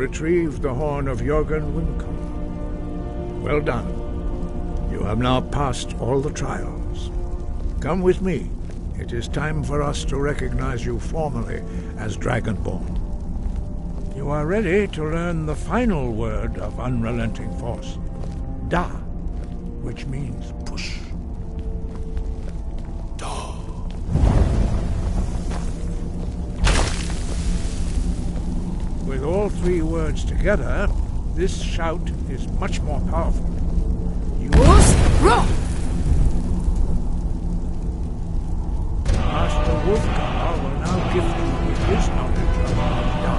retrieved the horn of Jörgen Wincom. Well done. You have now passed all the trials. Come with me. It is time for us to recognize you formally as Dragonborn. You are ready to learn the final word of unrelenting force, Da, which means push. Da. With all three words together, this shout is much more powerful. Master Wolfgar will now gift you with his knowledge of Da.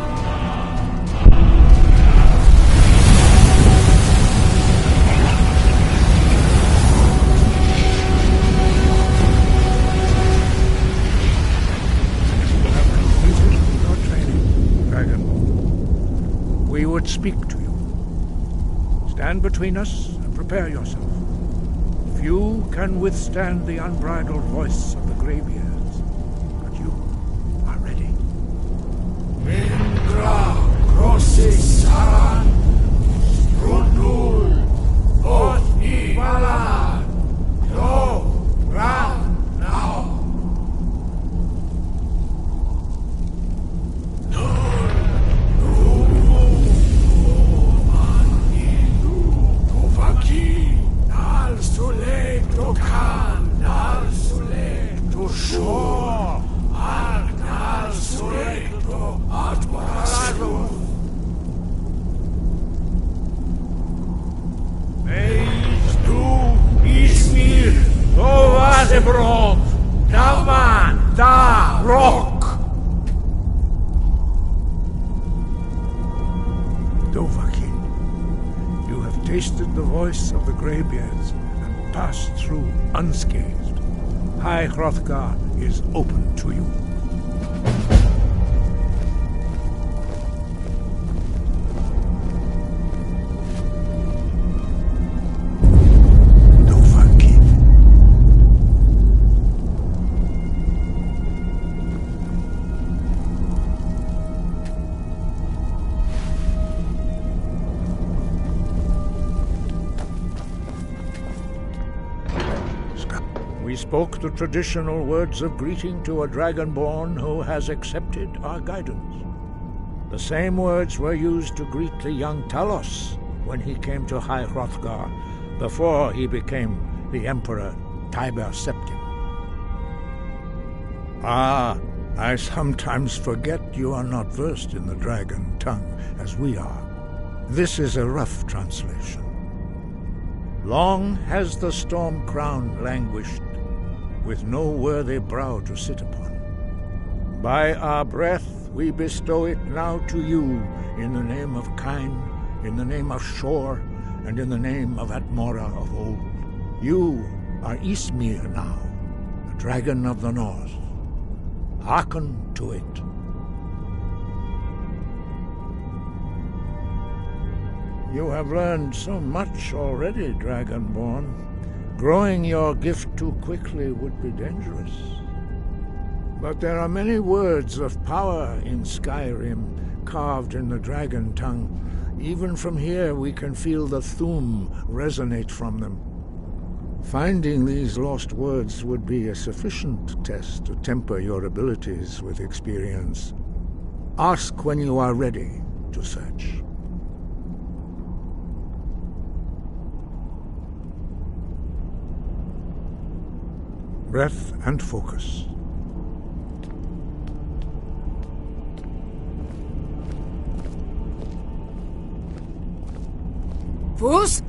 We would speak to you. Stand between us and prepare yourself. Few can withstand the unbridled voice of the graybeards, but you are ready. Mingra, Crossis, Saran, Rundul, Othi, Bala, Do, Ran, now. Dovahkiin, you have tasted the voice of the graybeards and passed through unscathed. High Hrothgar is open to you. We spoke the traditional words of greeting to a Dragonborn who has accepted our guidance. The same words were used to greet the young Talos when he came to High Hrothgar, before he became the Emperor Tiber Septim. Ah, I sometimes forget you are not versed in the dragon tongue as we are. This is a rough translation. Long has the storm crown languished, with no worthy brow to sit upon. By our breath we bestow it now to you, in the name of Kine, in the name of Shor, and in the name of Atmora of old. You are Ysmir now, the dragon of the north. Hearken to it. You have learned so much already, Dragonborn. Growing your gift too quickly would be dangerous. But there are many words of power in Skyrim, carved in the dragon tongue. Even from here we can feel the Thu'um resonate from them. Finding these lost words would be a sufficient test to temper your abilities with experience. Ask when you are ready to search. Breath and focus. Fus!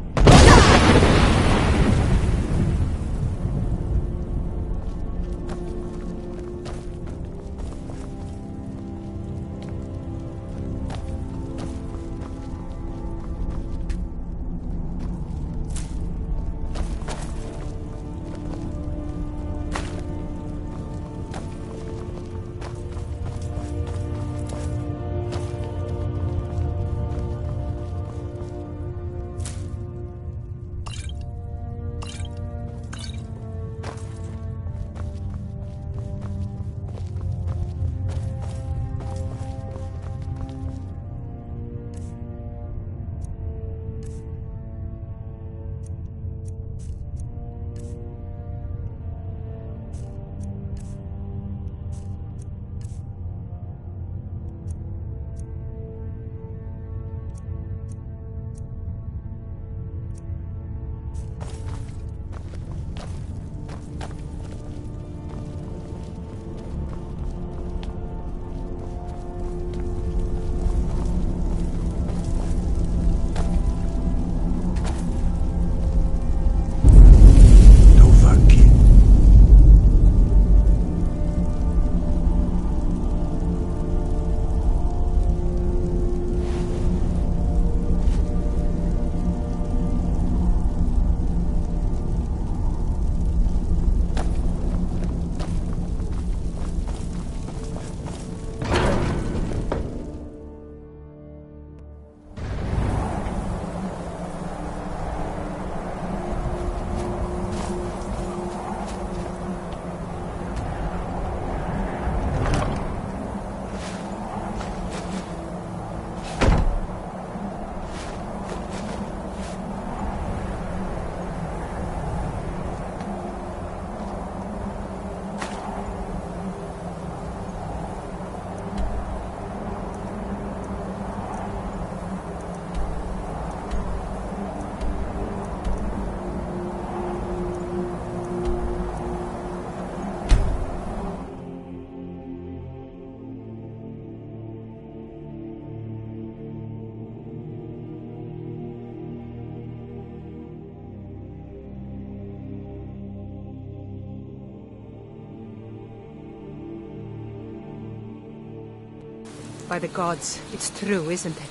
By the gods, it's true, isn't it?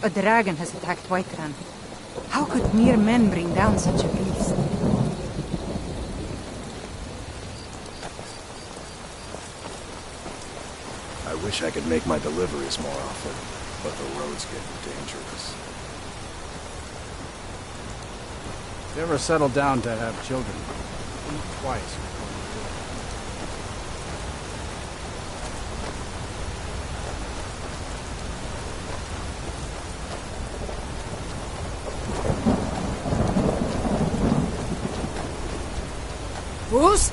A dragon has attacked Whiterun. How could mere men bring down such a beast? I wish I could make my deliveries more often, but the road's getting dangerous. If you ever settle down to have children, think twice before you do it. Who's?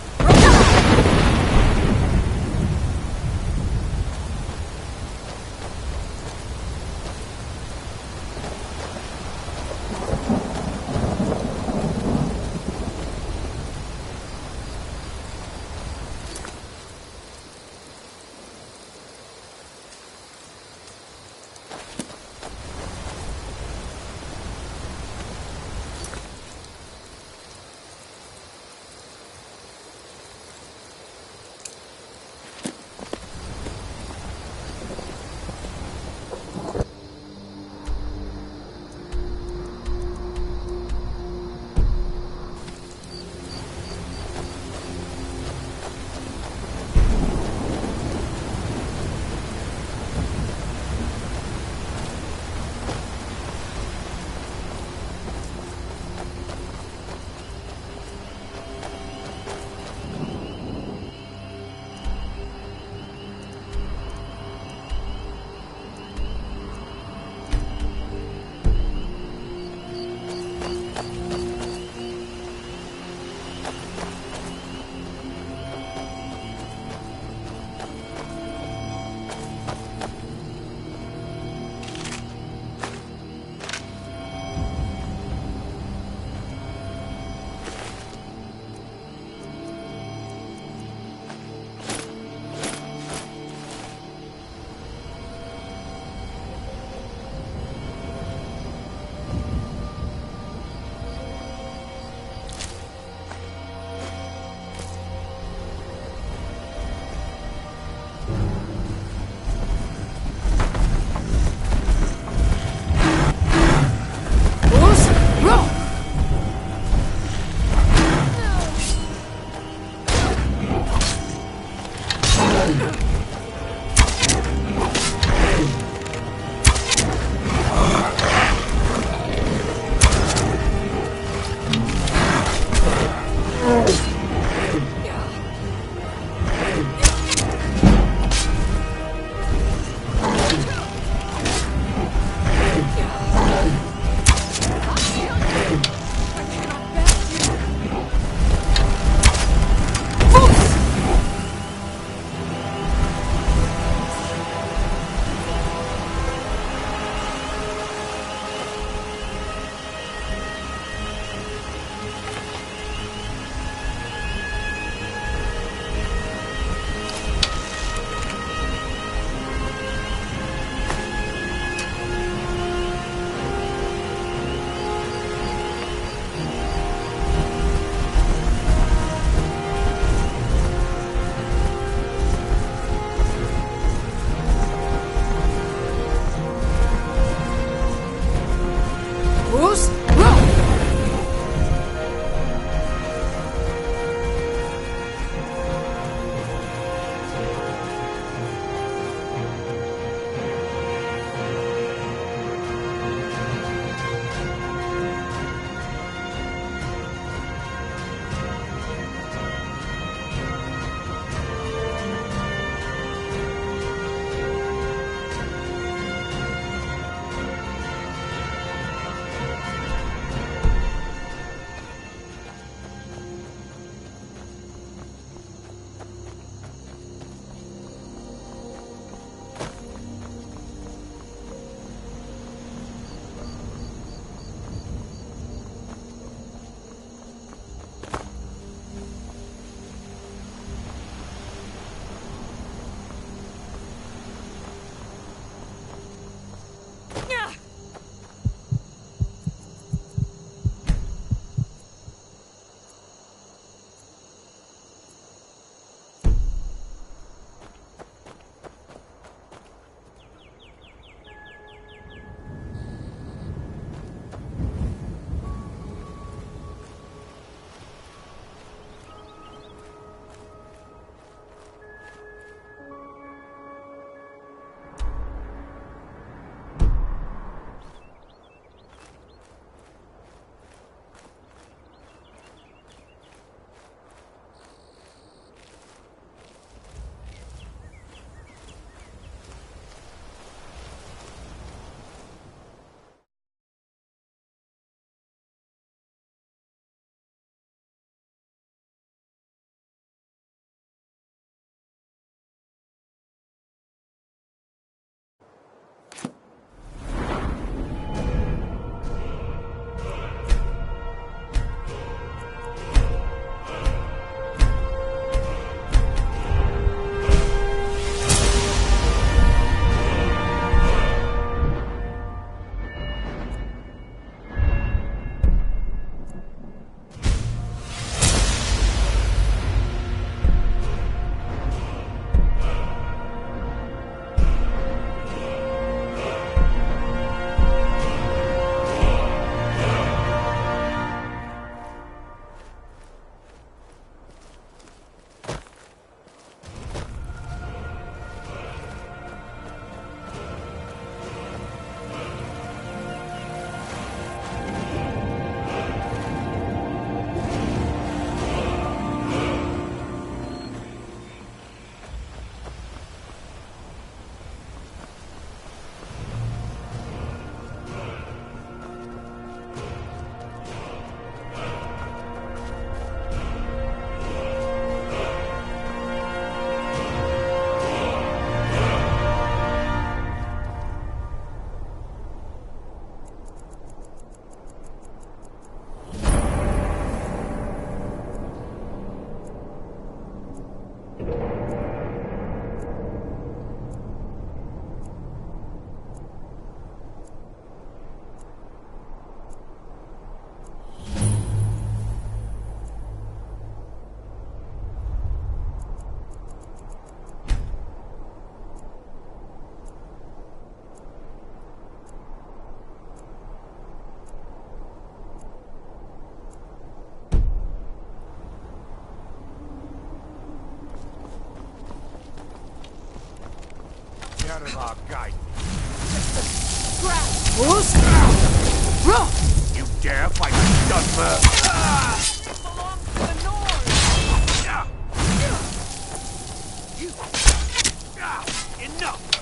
with our guide. You dare fight a Dunmer? It belongs to the North! Enough!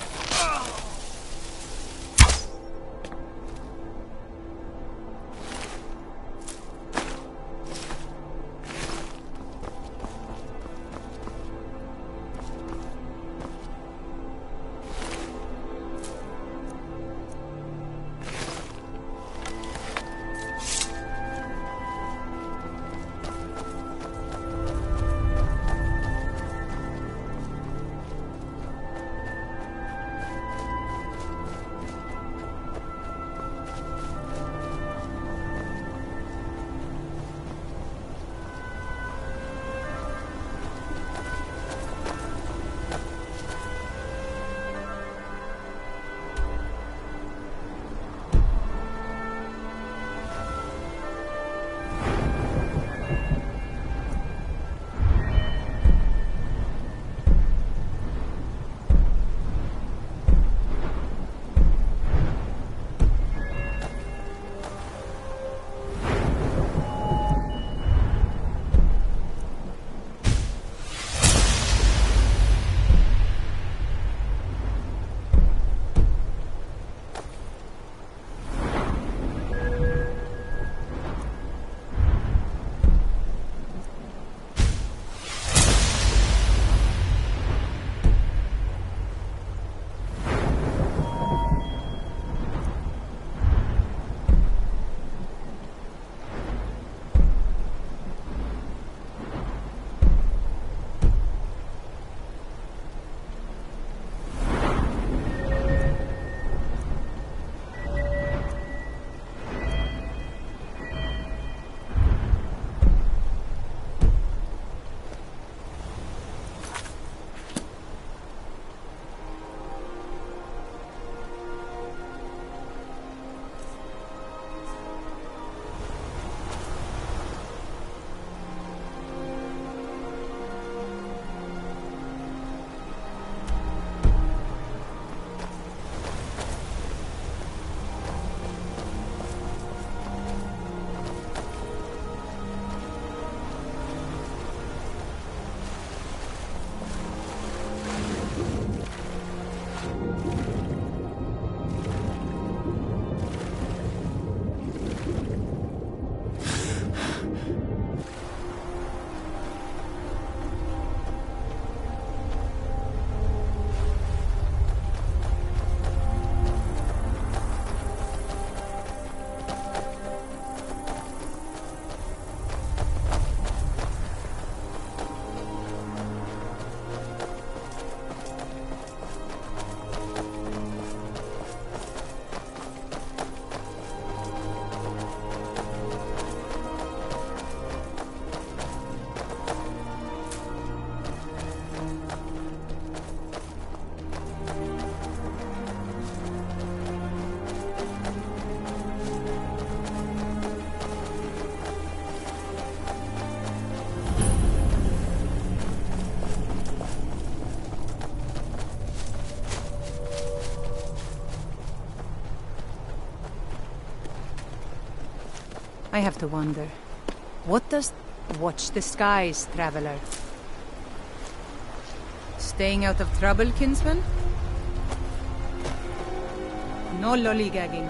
I have to wonder. What does... Watch the skies, traveler. Staying out of trouble, kinsman? No lollygagging.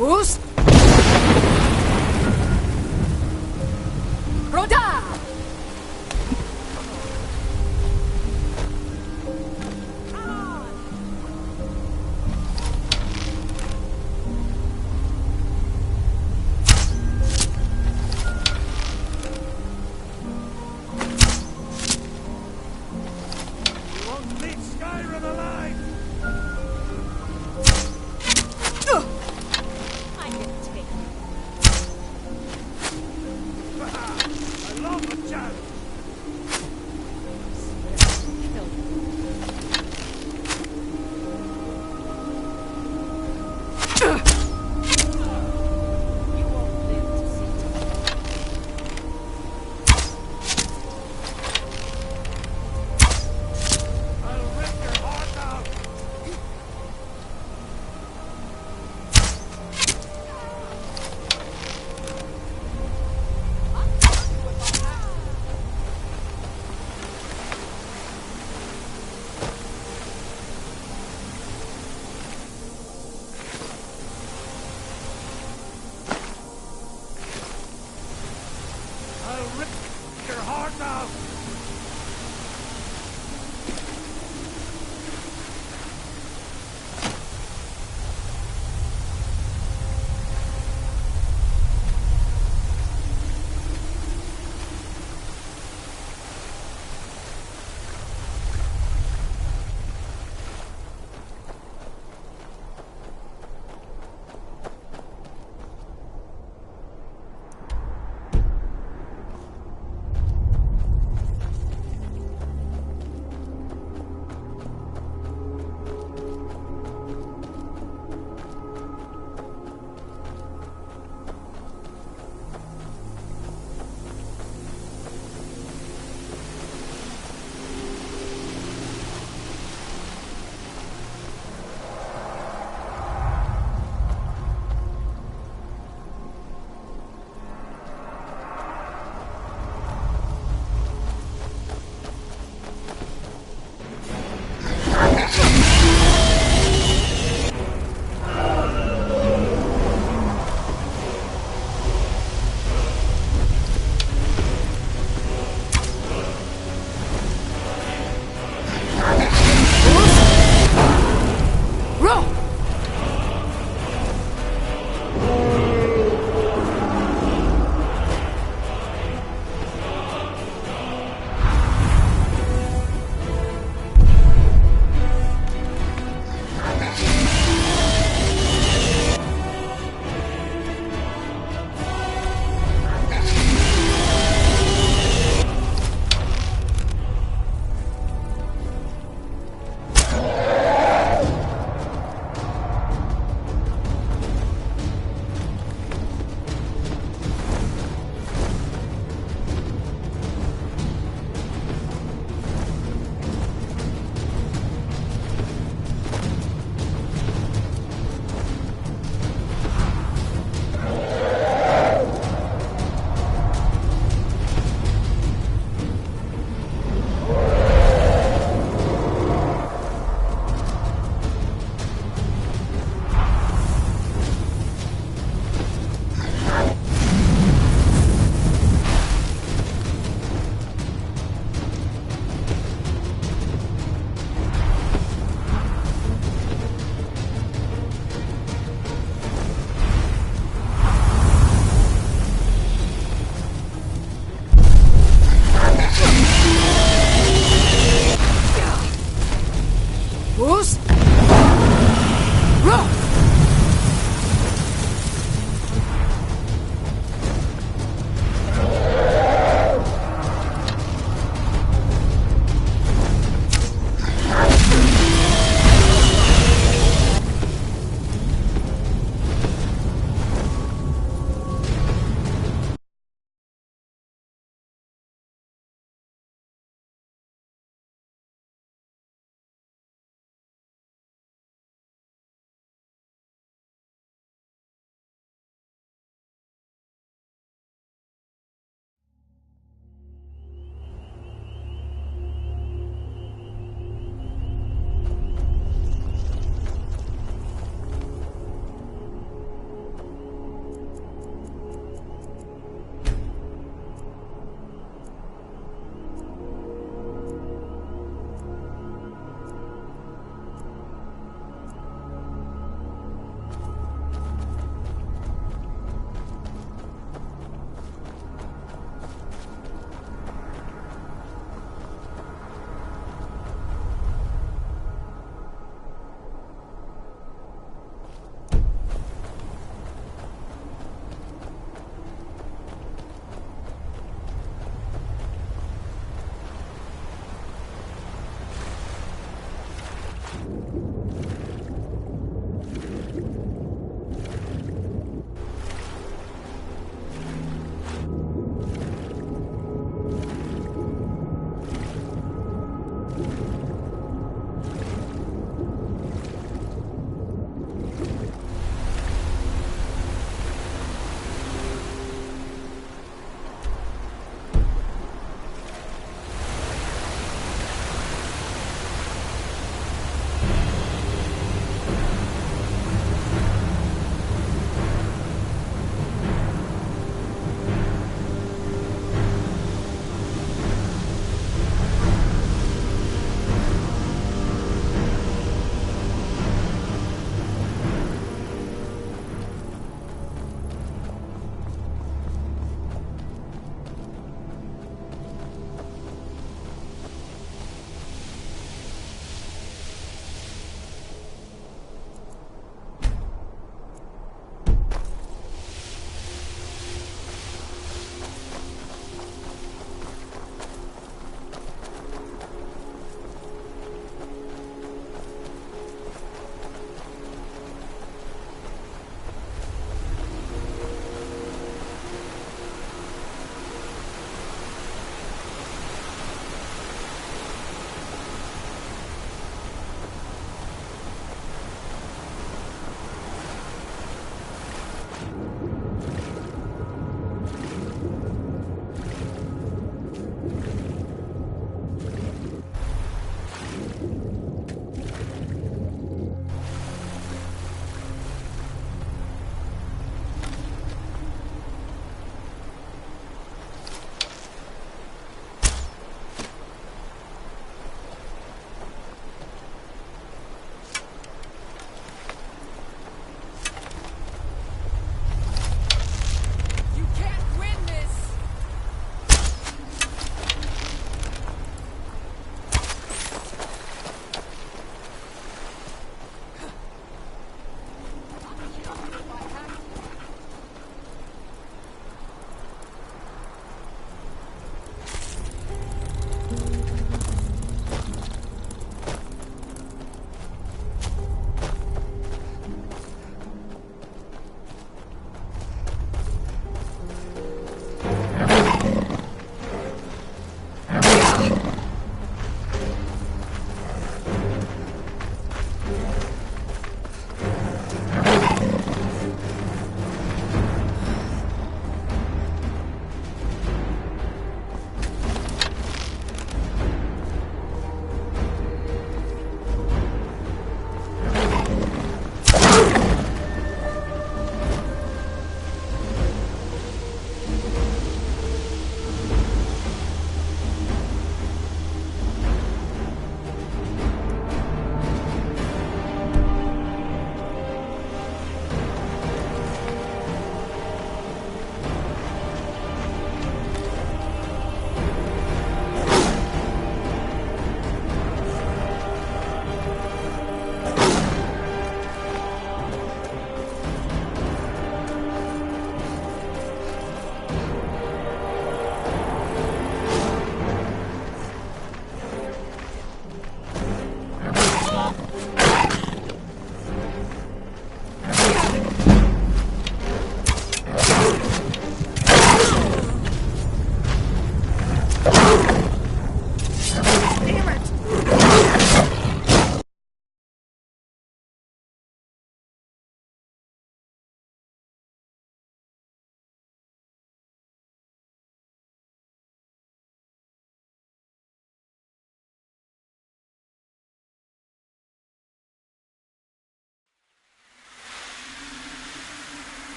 Who's? Roda!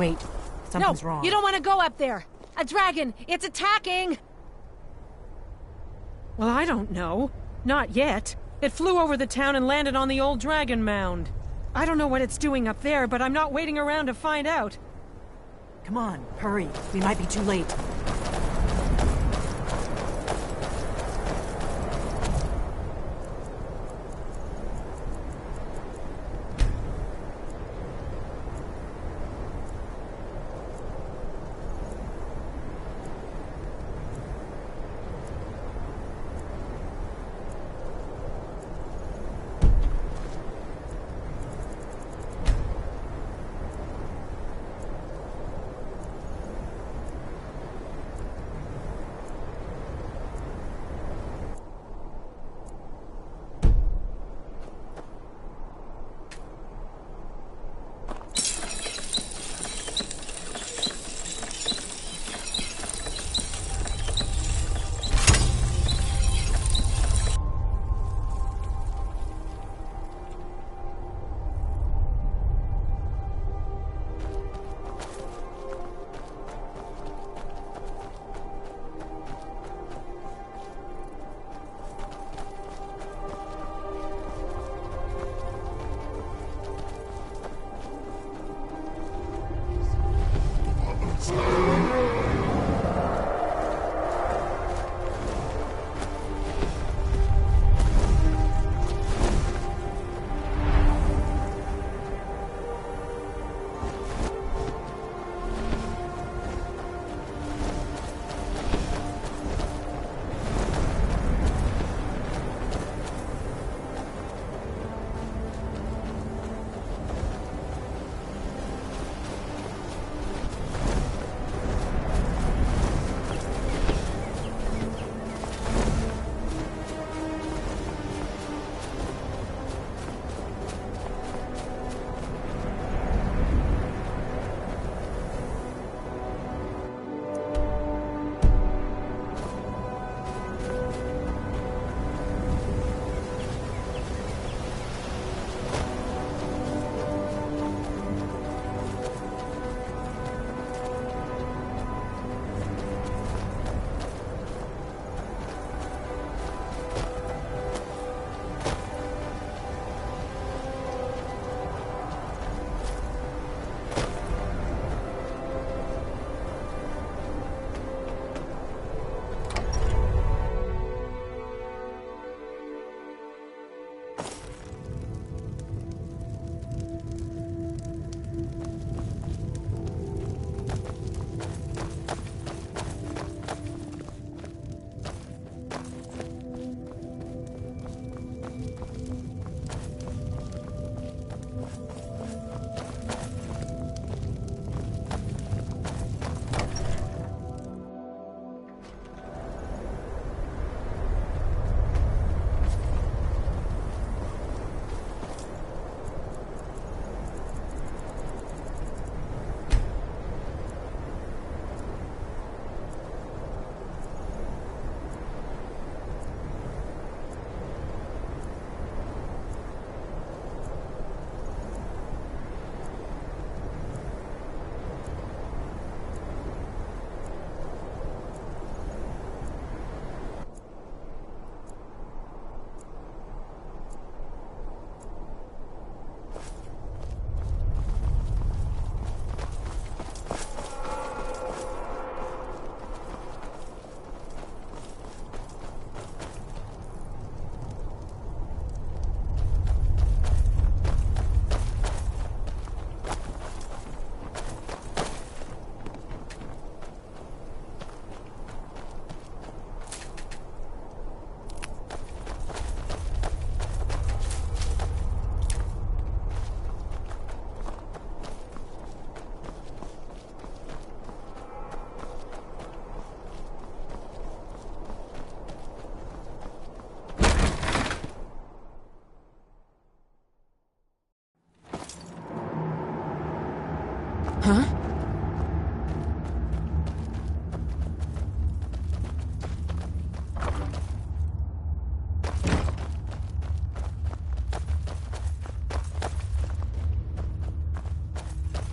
Wait. Something's wrong. You don't want to go up there. A dragon. It's attacking. Well, I don't know. Not yet. It flew over the town and landed on the old dragon mound. I don't know what it's doing up there, but I'm not waiting around to find out. Come on, hurry. We might be too late.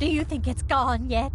Do you think it's gone yet?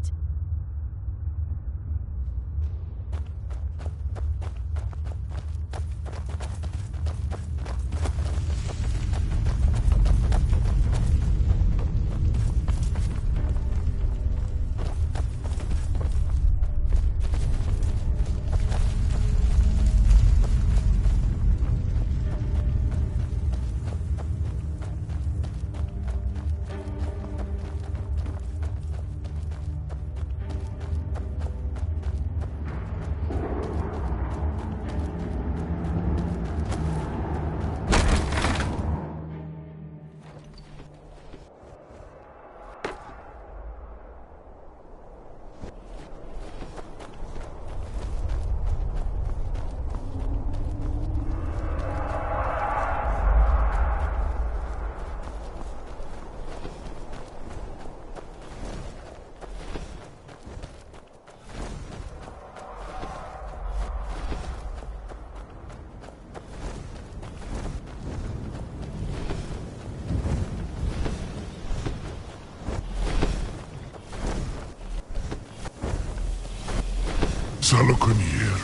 Salokonier,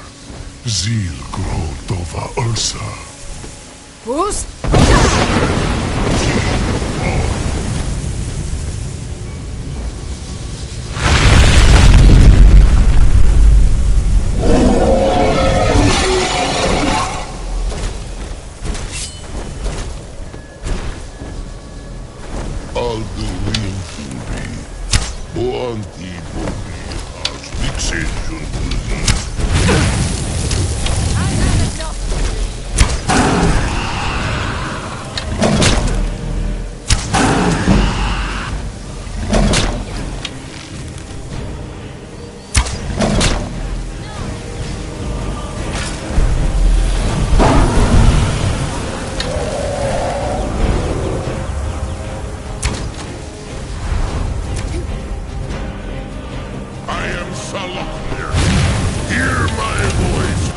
Zil Grotova Ursa. Boost! Alduin Fubi, Boanti Bobi, as Vixation Bully. I am Saloknir. Hear my voice.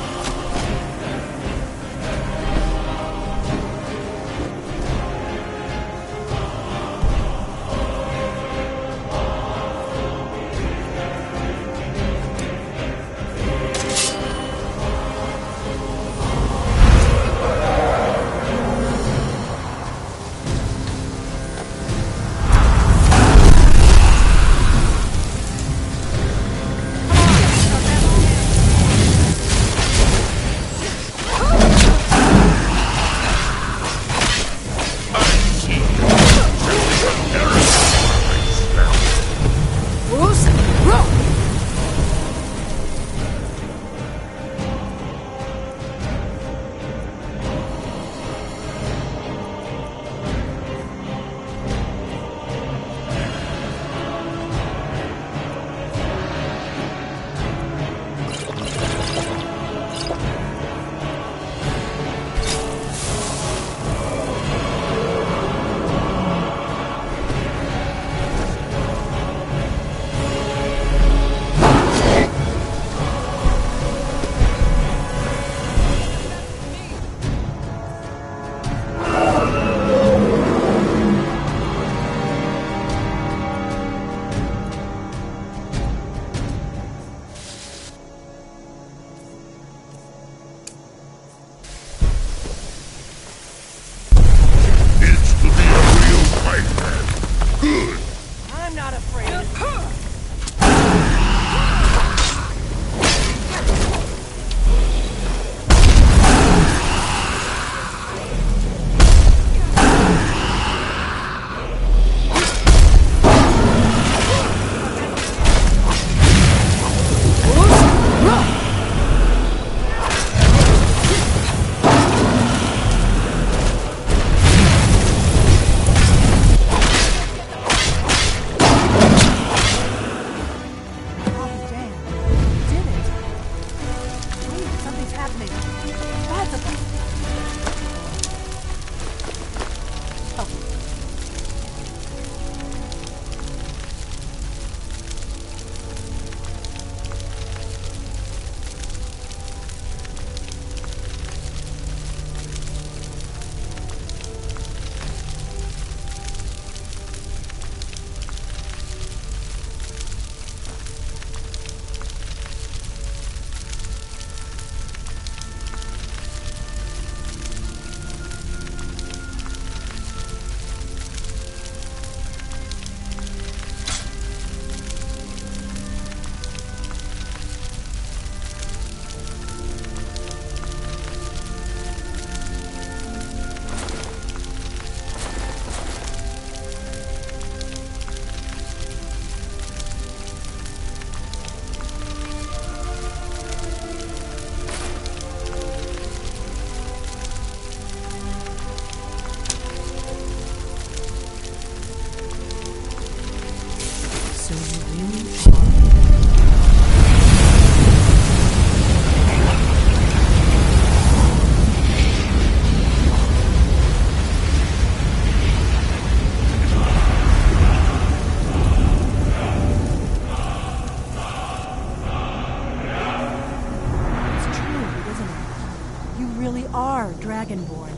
are Dragonborn?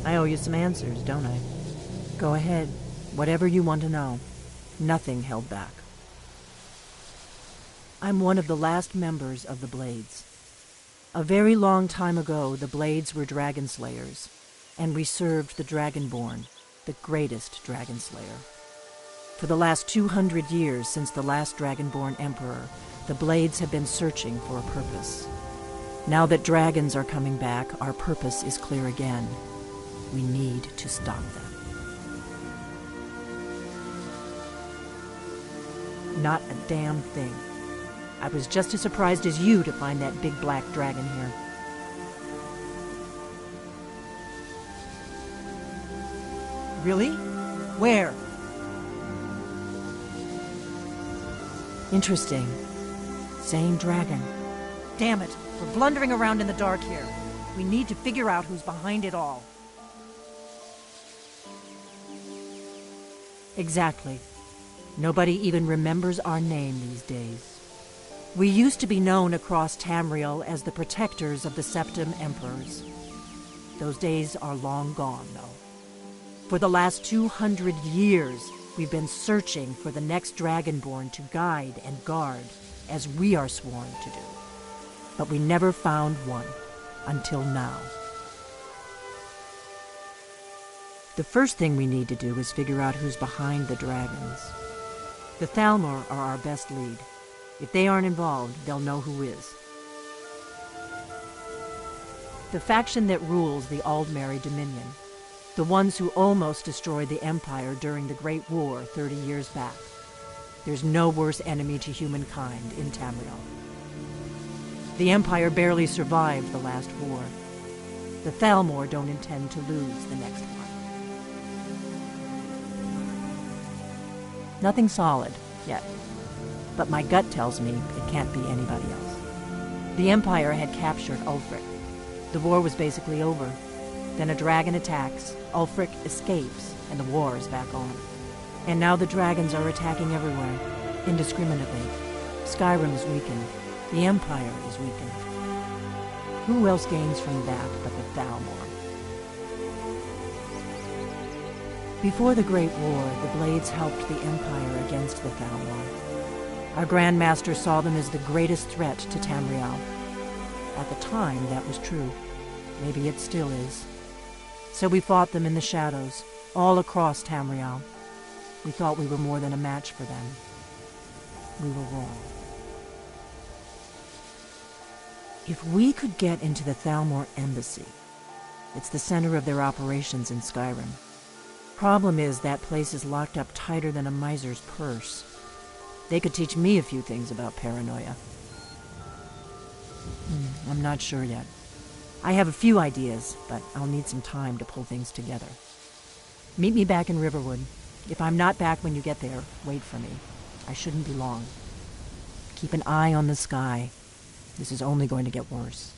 I owe you some answers, don't I? Go ahead. Whatever you want to know. Nothing held back. I'm one of the last members of the Blades. A very long time ago, the Blades were dragon slayers, and we served the Dragonborn, the greatest dragon slayer. For the last 200 years since the last Dragonborn Emperor, the Blades have been searching for a purpose. Now that dragons are coming back, our purpose is clear again. We need to stop them. Not a damn thing. I was just as surprised as you to find that big black dragon here. Really? Where? Interesting. Same dragon. Damn it, we're blundering around in the dark here. We need to figure out who's behind it all. Exactly. Nobody even remembers our name these days. We used to be known across Tamriel as the protectors of the Septim Emperors. Those days are long gone, though. For the last 200 years, we've been searching for the next Dragonborn to guide and guard, as we are sworn to do. But we never found one, until now. The first thing we need to do is figure out who's behind the dragons. The Thalmor are our best lead. If they aren't involved, they'll know who is. The faction that rules the Aldmeri Dominion. The ones who almost destroyed the Empire during the Great War 30 years back. There's no worse enemy to humankind in Tamriel. The Empire barely survived the last war. The Thalmor don't intend to lose the next one. Nothing solid, yet. But my gut tells me it can't be anybody else. The Empire had captured Ulfric. The war was basically over. Then a dragon attacks, Ulfric escapes, and the war is back on. And now the dragons are attacking everywhere, indiscriminately. Skyrim is weakened. The Empire is weakened. Who else gains from that but the Thalmor? Before the Great War, the Blades helped the Empire against the Thalmor. Our Grand Master saw them as the greatest threat to Tamriel. At the time, that was true. Maybe it still is. So we fought them in the shadows, all across Tamriel. We thought we were more than a match for them. We were wrong. If we could get into the Thalmor embassy, it's the center of their operations in Skyrim. Problem is, that place is locked up tighter than a miser's purse. They could teach me a few things about paranoia. I'm not sure yet. I have a few ideas, but I'll need some time to pull things together. Meet me back in Riverwood. If I'm not back when you get there, wait for me. I shouldn't be long. Keep an eye on the sky. This is only going to get worse.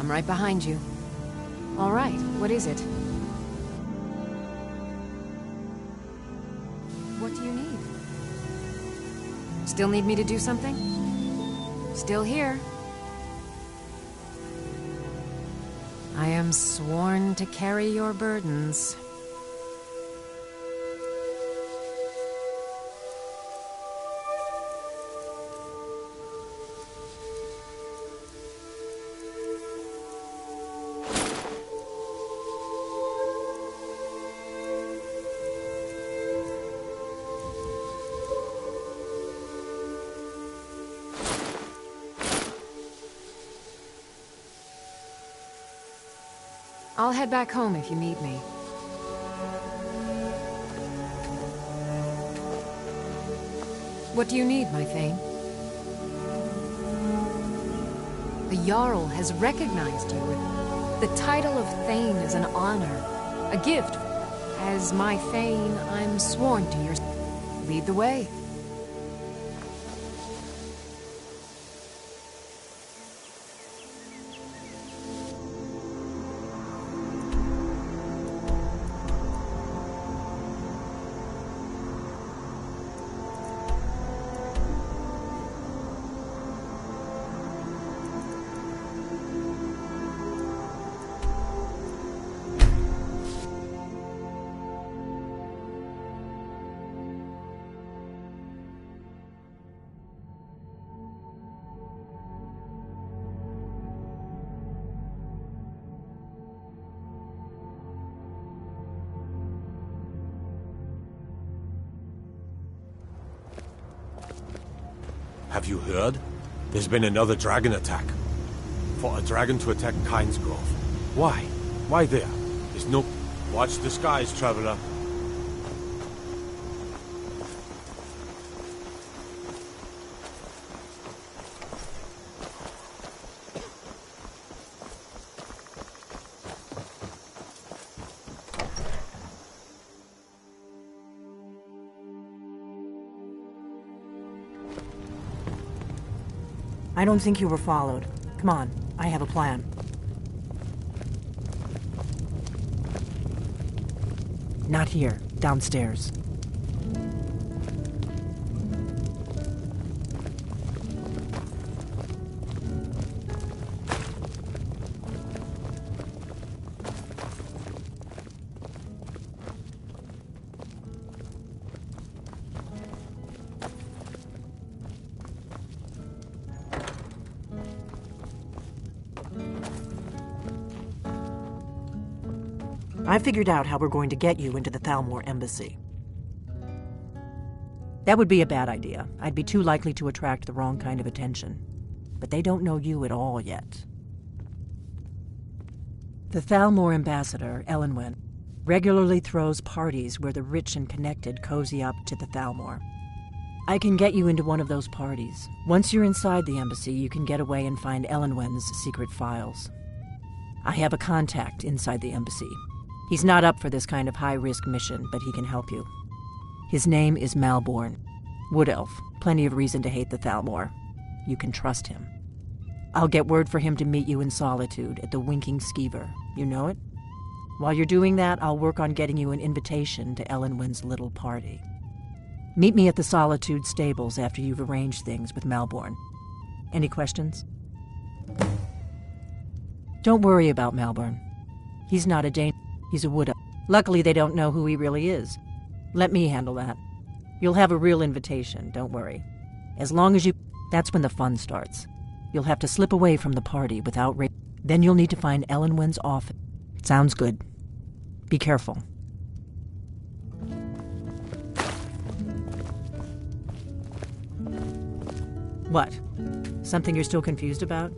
I'm right behind you. All right, what is it? What do you need? Still need me to do something? Still here. I am sworn to carry your burdens. I'll head back home if you need me. What do you need, my Thane? The Jarl has recognized you. The title of Thane is an honor, a gift. As my Thane, I'm sworn to your... Lead the way. Have you heard? There's been another dragon attack. For a dragon to attack Kynesgrove. Why? Why there? There's no... Watch the skies, traveler. I don't think you were followed. Come on, I have a plan. Not here, downstairs. I figured out how we're going to get you into the Thalmor embassy. That would be a bad idea. I'd be too likely to attract the wrong kind of attention. But they don't know you at all yet. The Thalmor ambassador, Elenwen, regularly throws parties where the rich and connected cozy up to the Thalmor. I can get you into one of those parties. Once you're inside the embassy, you can get away and find Elenwen's secret files. I have a contact inside the embassy. He's not up for this kind of high-risk mission, but he can help you. His name is Malborn. Wood Elf. Plenty of reason to hate the Thalmor. You can trust him. I'll get word for him to meet you in Solitude at the Winking Skeever. You know it? While you're doing that, I'll work on getting you an invitation to Elenwen's little party. Meet me at the Solitude stables after you've arranged things with Malborn. Any questions? Don't worry about Malborn. He's not a danger. He's a wood elf. Luckily, they don't know who he really is. Let me handle that. You'll have a real invitation, don't worry. As long as you... That's when the fun starts. You'll have to slip away from the party without... Then you'll need to find Elenwen's office. Sounds good. Be careful. What? Something you're still confused about?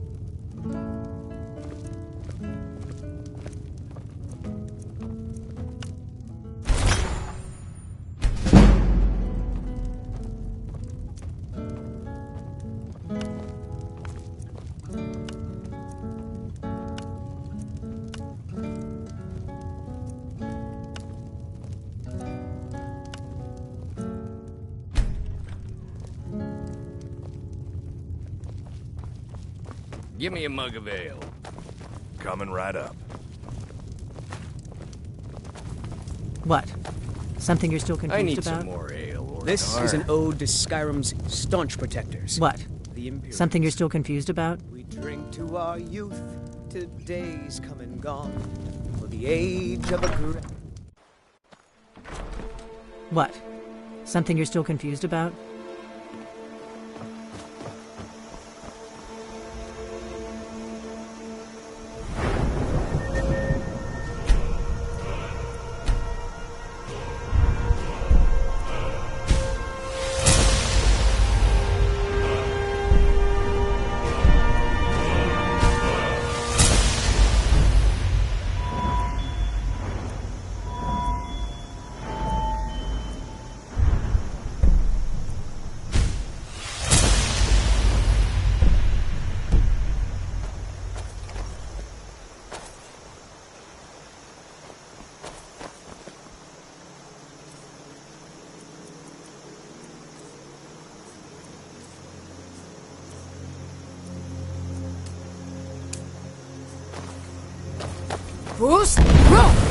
Give me a mug of ale. Coming right up. What? Something you're still confused about? I need some more ale. This is an ode to Skyrim's staunch protectors. What? The Imperials. Something you're still confused about? We drink to our youth, to days come and gone, for the age of a... What? Something you're still confused about? Boost! Go!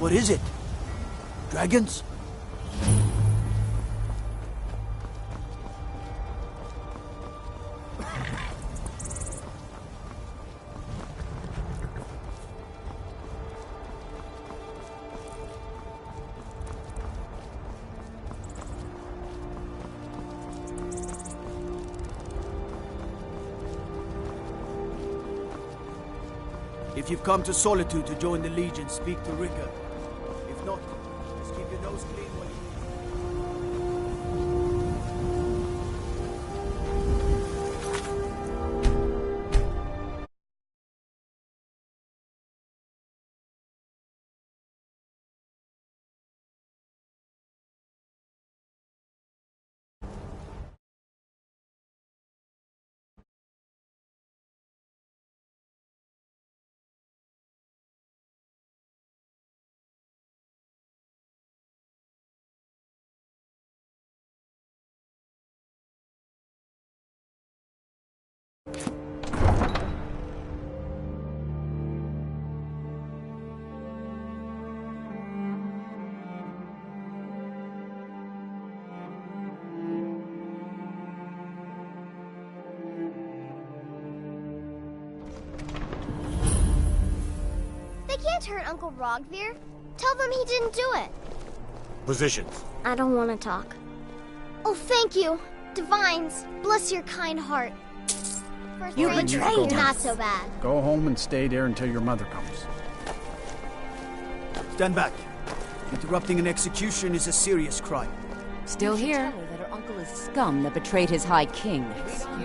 What is it? Dragons? If you've come to Solitude to join the Legion, speak to Ricker. If not, just keep your nose clothes clean when They can't hurt Uncle Rogvir. Tell them he didn't do it. Positions. I don't want to talk. Oh, thank you. Divines, bless your kind heart. First You Ranger, betrayed not us. so bad. Go home and stay there until your mother comes. Stand back. Interrupting an execution is a serious crime. Still here. Tell her that her uncle is scum that betrayed his High King.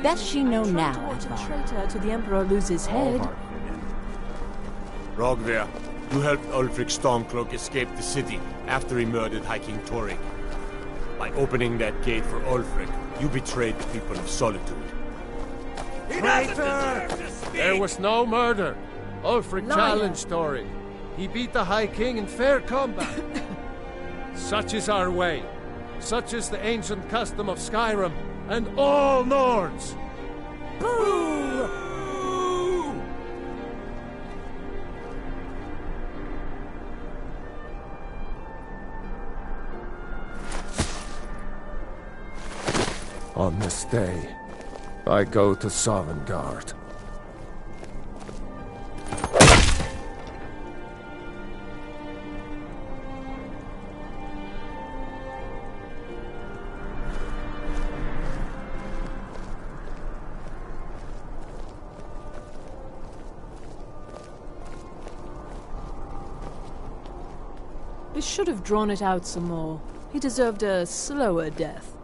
Best she know now. To watch a traitor to the Emperor lose his head. Rogvir, you helped Ulfric Stormcloak escape the city after he murdered High King Torrik. By opening that gate for Ulfric, you betrayed the people of Solitude. He doesn't deserve to speak! There was no murder. Ulfric Liar. challenged Torrik. He beat the High King in fair combat. Such is our way. Such is the ancient custom of Skyrim and all Nords. Boo! On this day, I go to Sovngarde. He should have drawn it out some more. He deserved a slower death.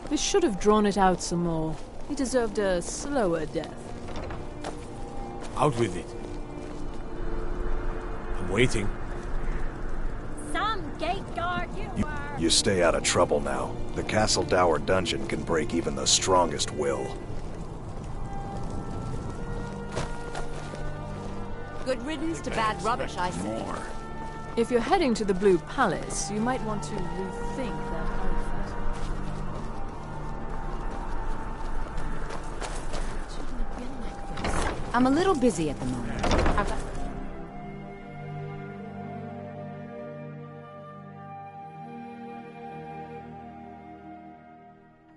He should have drawn it out some more. He deserved a slower death. Out with it. I'm waiting. Some gate guard You stay out of trouble now. The Castle Dower dungeon can break even the strongest will. Good riddance to bad rubbish, I say. If you're heading to the Blue Palace, you might want to rethink that outfit. I'm a little busy at the moment. I've got...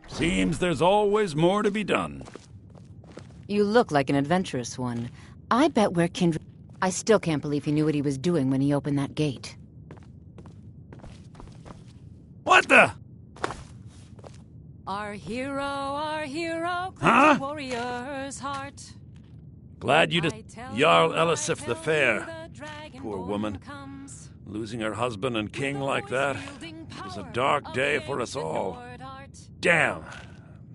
Seems there's always more to be done. You look like an adventurous one. I bet we're kindred. I still can't believe he knew what he was doing when he opened that gate. What the? Our hero, Huh? warrior's heart. Glad you just... Jarl Elisif the Fair. Poor woman. Losing her husband and king like that. It was a dark day for us all. Damn.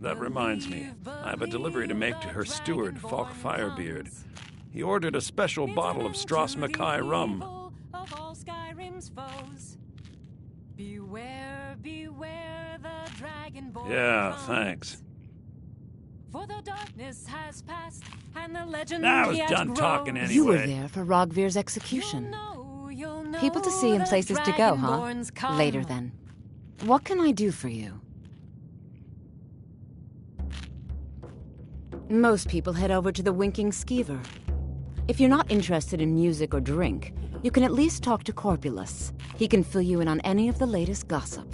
That reminds me. I have a delivery to make to her steward, Falk Firebeard. He ordered a special bottle of Strass Mackay rum. Of all Skyrim's foes. Beware, beware the dragonborn. Yeah, thanks. For the darkness has passed, and the legend I was yet done grows. talking anyway. You were there for Rogvir's execution. People to see and places to go, huh? Dragonborns come. Later then. What can I do for you? Most people head over to the Winking Skeever. If you're not interested in music or drink, you can at least talk to Corpulus. He can fill you in on any of the latest gossip.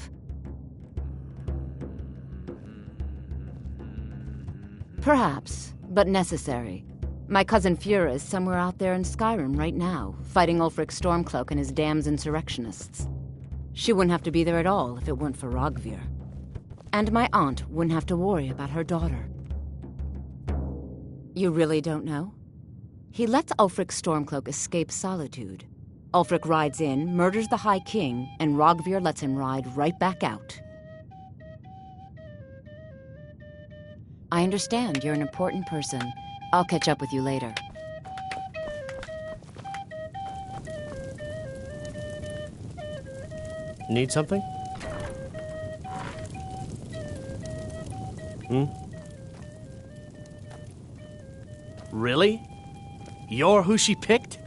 Perhaps, but necessary. My cousin Fura is somewhere out there in Skyrim right now, fighting Ulfric Stormcloak and his damned insurrectionists. She wouldn't have to be there at all if it weren't for Rogvir. And my aunt wouldn't have to worry about her daughter. You really don't know? He lets Ulfric Stormcloak escape Solitude. Ulfric rides in, murders the High King, and Rogvir lets him ride right back out. I understand you're an important person. I'll catch up with you later. Need something? Really? You're who she picked?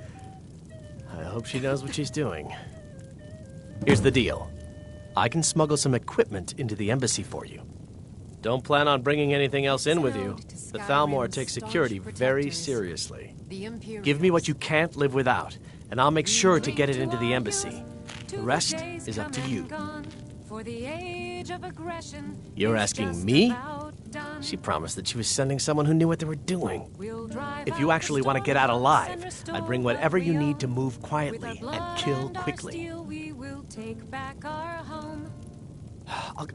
I hope she knows what she's doing. Here's the deal. I can smuggle some equipment into the embassy for you. Don't plan on bringing anything else in with you. The Thalmor takes security very seriously. Give me what you can't live without, and I'll make sure to get it into the embassy. The rest is up to you. You're asking me? She promised that she was sending someone who knew what they were doing. If you actually want to get out alive, I'd bring whatever you need to move quietly and kill quickly.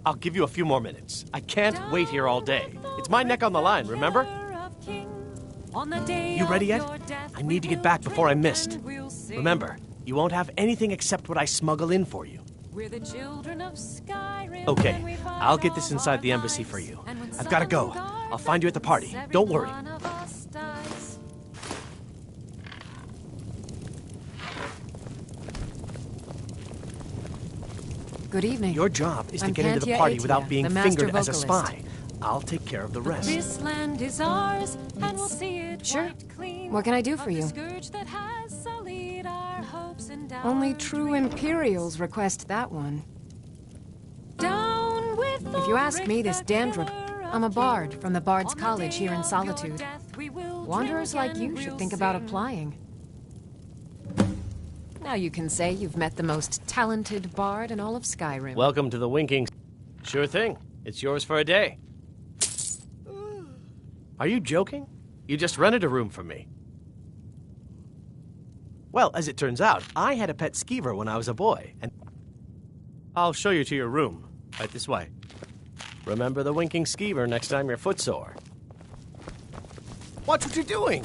I'll give you a few more minutes. I can't wait here all day. It's my neck on the line, remember? You ready yet? I need to get back before I'm missed. Remember, you won't have anything except what I smuggle in for you. Okay, I'll get this inside the embassy for you. I've got to go. I'll find you at the party. Don't worry. Good evening. Your job is to get into the party without being fingered as a spy. I'll take care of the rest. This land is ours, and we'll see it sure. What can I do for you? Only true Imperials request that one. If you ask me, this Dandrup, I'm a bard from the Bard's College here in Solitude. Wanderers like you should think about applying. Now you can say you've met the most talented bard in all of Skyrim. Welcome to the Winking. Sure thing. It's yours for a day. Are you joking? You just rented a room from me. Well, as it turns out, I had a pet skeever when I was a boy, and I'll show you to your room. Right this way. Remember the winking skeever next time you're footsore. Watch what you're doing!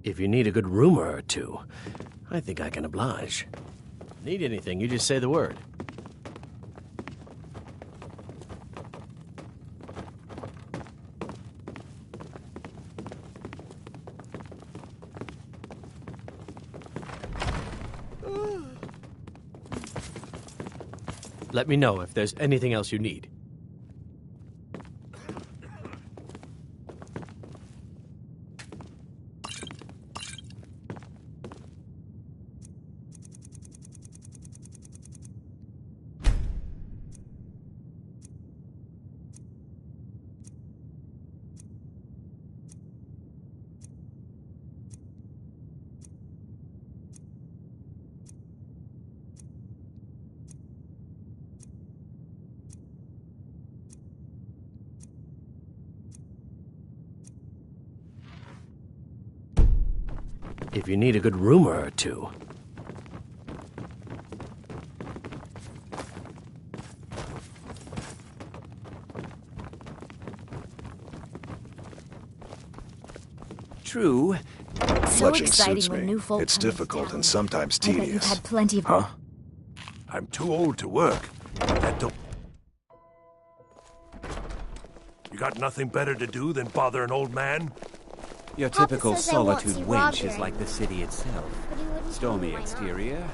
If you need a good rumor or two, I think I can oblige. Need anything, you just say the word. Let me know if there's anything else you need. If you need a good rumor or two. True. So Fletching exciting suits when me. new folk It's come into difficult town. and sometimes I bet you've tedious. had plenty of... Huh? I'm too old to work. That don't... You got nothing better to do than bother an old man? Your Papa typical says I won't solitude see wench Roger is like the city itself. But he wouldn't tell me Stormy why not. exterior.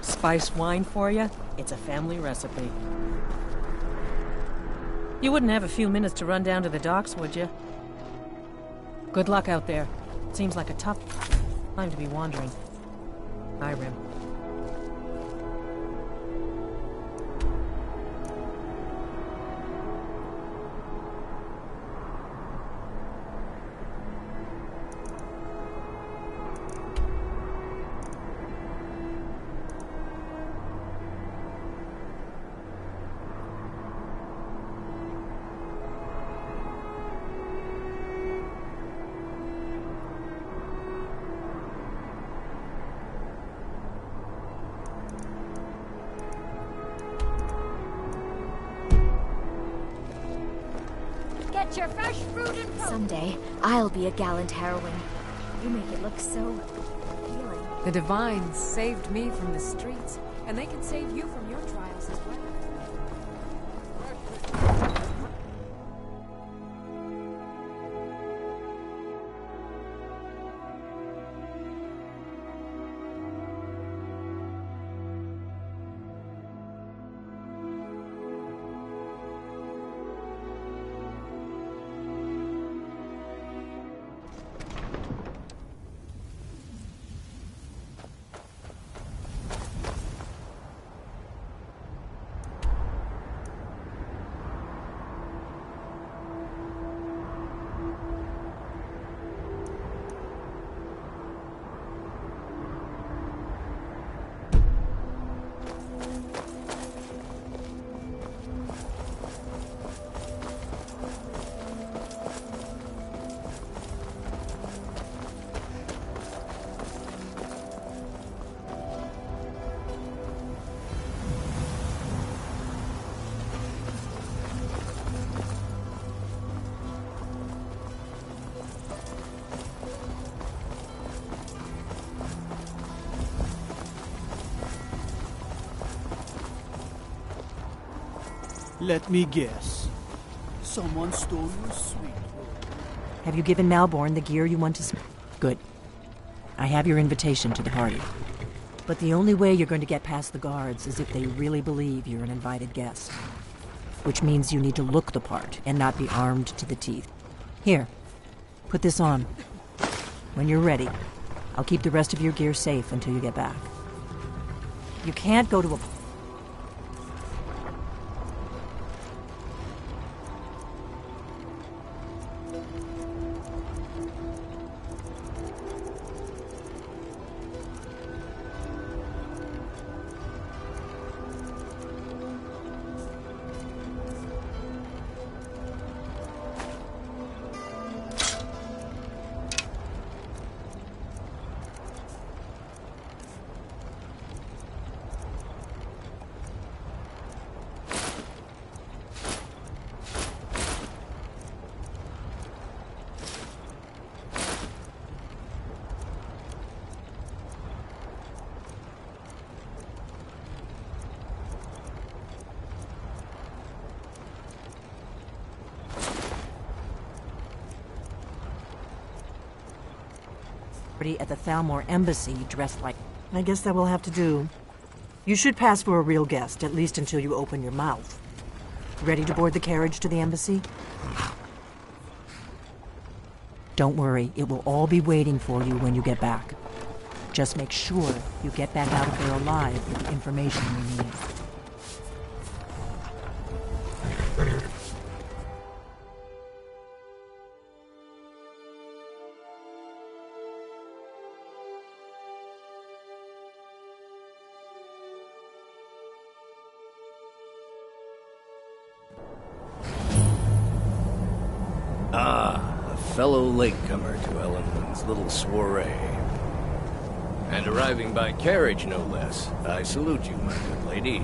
Spiced wine for you? It's a family recipe. You wouldn't have a few minutes to run down to the docks, would you? Good luck out there. Seems like a tough time to be wandering. Hi, Rim. Get your fresh fruit and someday, I'll be a gallant heroine. You make it look so appealing. The Divines saved me from the streets, and they can save you from your trials as well. Let me guess. Someone stole your sweet. Have you given Malborn the gear you want to... Good. I have your invitation to the party. But the only way you're going to get past the guards is if they really believe you're an invited guest. Which means you need to look the part and not be armed to the teeth. Here, put this on. When you're ready, I'll keep the rest of your gear safe until you get back. You can't go to a... at the Thalmor embassy dressed like... I guess that will have to do. You should pass for a real guest, at least until you open your mouth. Ready to board the carriage to the embassy? Don't worry, it will all be waiting for you when you get back. Just make sure you get back out of there alive with the information you need. A fellow latecomer to Ellenwood's little soiree. And arriving by carriage, no less. I salute you, my good lady.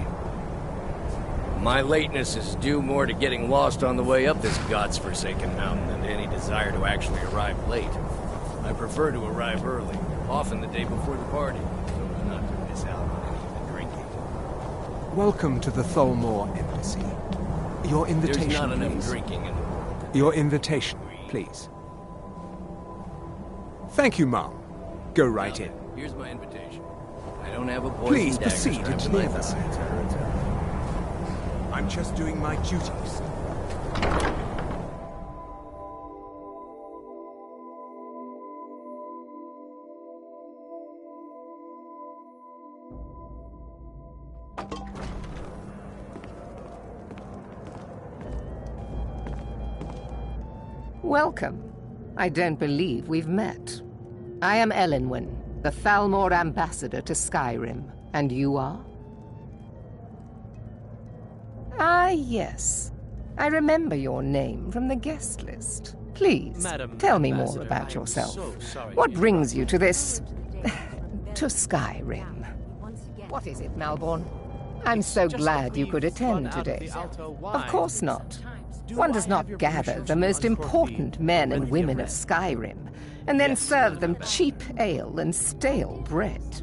My lateness is due more to getting lost on the way up this god's-forsaken mountain than to any desire to actually arrive late. I prefer to arrive early, often the day before the party, so as not to miss out on any of the drinking. Welcome to the Thalmor embassy. Your invitation, There's not enough please. drinking in the world. Your invitation, please. Thank you, Mom. Go right in. Here's my invitation. I don't have a poison Please dagger proceed strapped into to the my embassy. thigh. I'm just doing my duties. Welcome. I don't believe we've met. I am Elenwen, the Thalmor ambassador to Skyrim. And you are? Ah, yes. I remember your name from the guest list. Please, Madam tell me more Ambassador, about I am yourself. so sorry What to brings you to this... to Skyrim? What is it, Malborn? I'm so glad you could attend today. Of course not. One does not gather the most important men and women of Skyrim, and then serve them cheap ale and stale bread.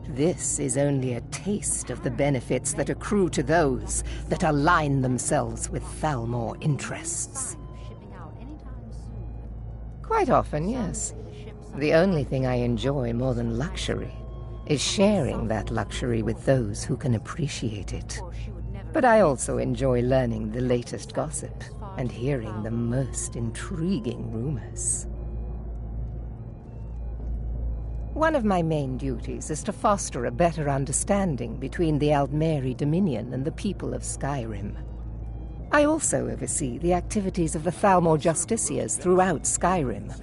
This is only a taste of the benefits that accrue to those that align themselves with Thalmor interests. Quite often, yes. The only thing I enjoy more than luxury is sharing that luxury with those who can appreciate it. But I also enjoy learning the latest gossip and hearing the most intriguing rumors. One of my main duties is to foster a better understanding between the Aldmeri Dominion and the people of Skyrim. I also oversee the activities of the Thalmor Justiciars throughout Skyrim,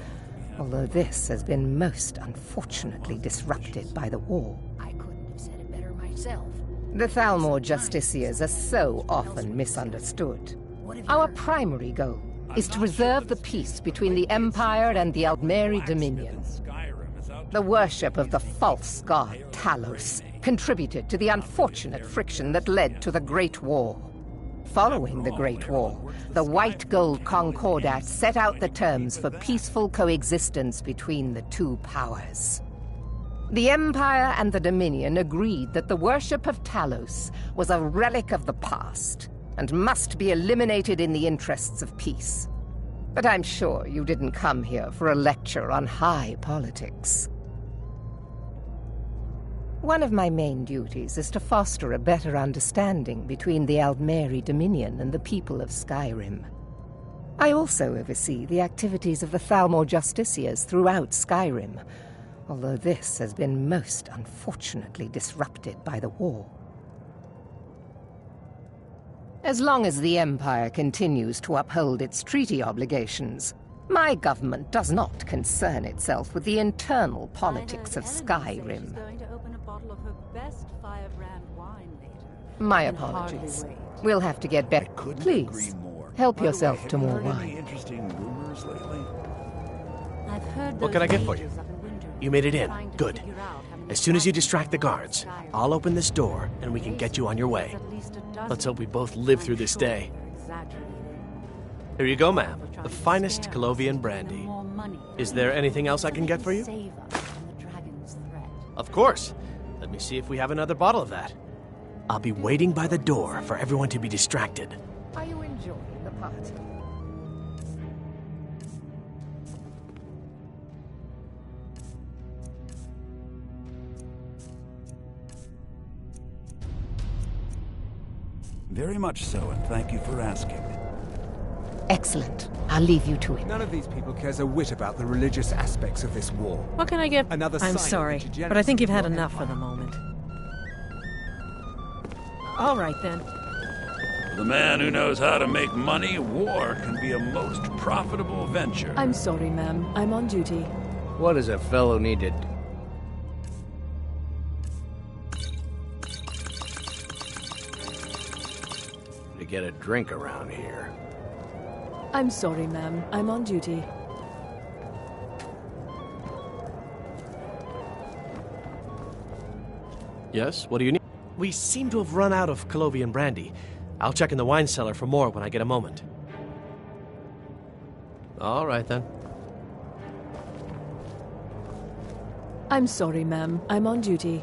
although this has been most unfortunately disrupted by the war. I couldn't have said it better myself. The Thalmor Justiciars are so often misunderstood. Our primary goal is to preserve the peace between the Empire and the Aldmeri Dominion. The worship of the false god Talos contributed to the unfortunate friction that led to the Great War. Following the Great War, the White Gold Concordat set out the terms for peaceful coexistence between the two powers. The Empire and the Dominion agreed that the worship of Talos was a relic of the past and must be eliminated in the interests of peace. But I'm sure you didn't come here for a lecture on high politics. One of my main duties is to foster a better understanding between the Aldmeri Dominion and the people of Skyrim. I also oversee the activities of the Thalmor Justiciars throughout Skyrim, although this has been most unfortunately disrupted by the war. As long as the Empire continues to uphold its treaty obligations, my government does not concern itself with the internal politics of Skyrim. My apologies. We'll have to get back. Please, help yourself to more wine. What can I get for you? You made it in. Good. As soon as you distract the guards, I'll open this door and we can get you on your way. Let's hope we both live through this day. Here you go, ma'am. The finest Colovian brandy. Is there anything else I can get for you? Of course. Let me see if we have another bottle of that. I'll be waiting by the door for everyone to be distracted. Are you enjoying the party? Very much so, and thank you for asking. Excellent. I'll leave you to it. None of these people cares a whit about the religious aspects of this war. What can I get? Another I'm sign sorry, of the but I think you've had enough for the moment. All right, then. For the man who knows how to make money, war can be a most profitable venture. I'm sorry, ma'am. I'm on duty. What does a fellow need to... to get a drink around here? I'm sorry, ma'am. I'm on duty. Yes, what do you need? We seem to have run out of Colovian brandy. I'll check in the wine cellar for more when I get a moment. All right, then. I'm sorry, ma'am. I'm on duty.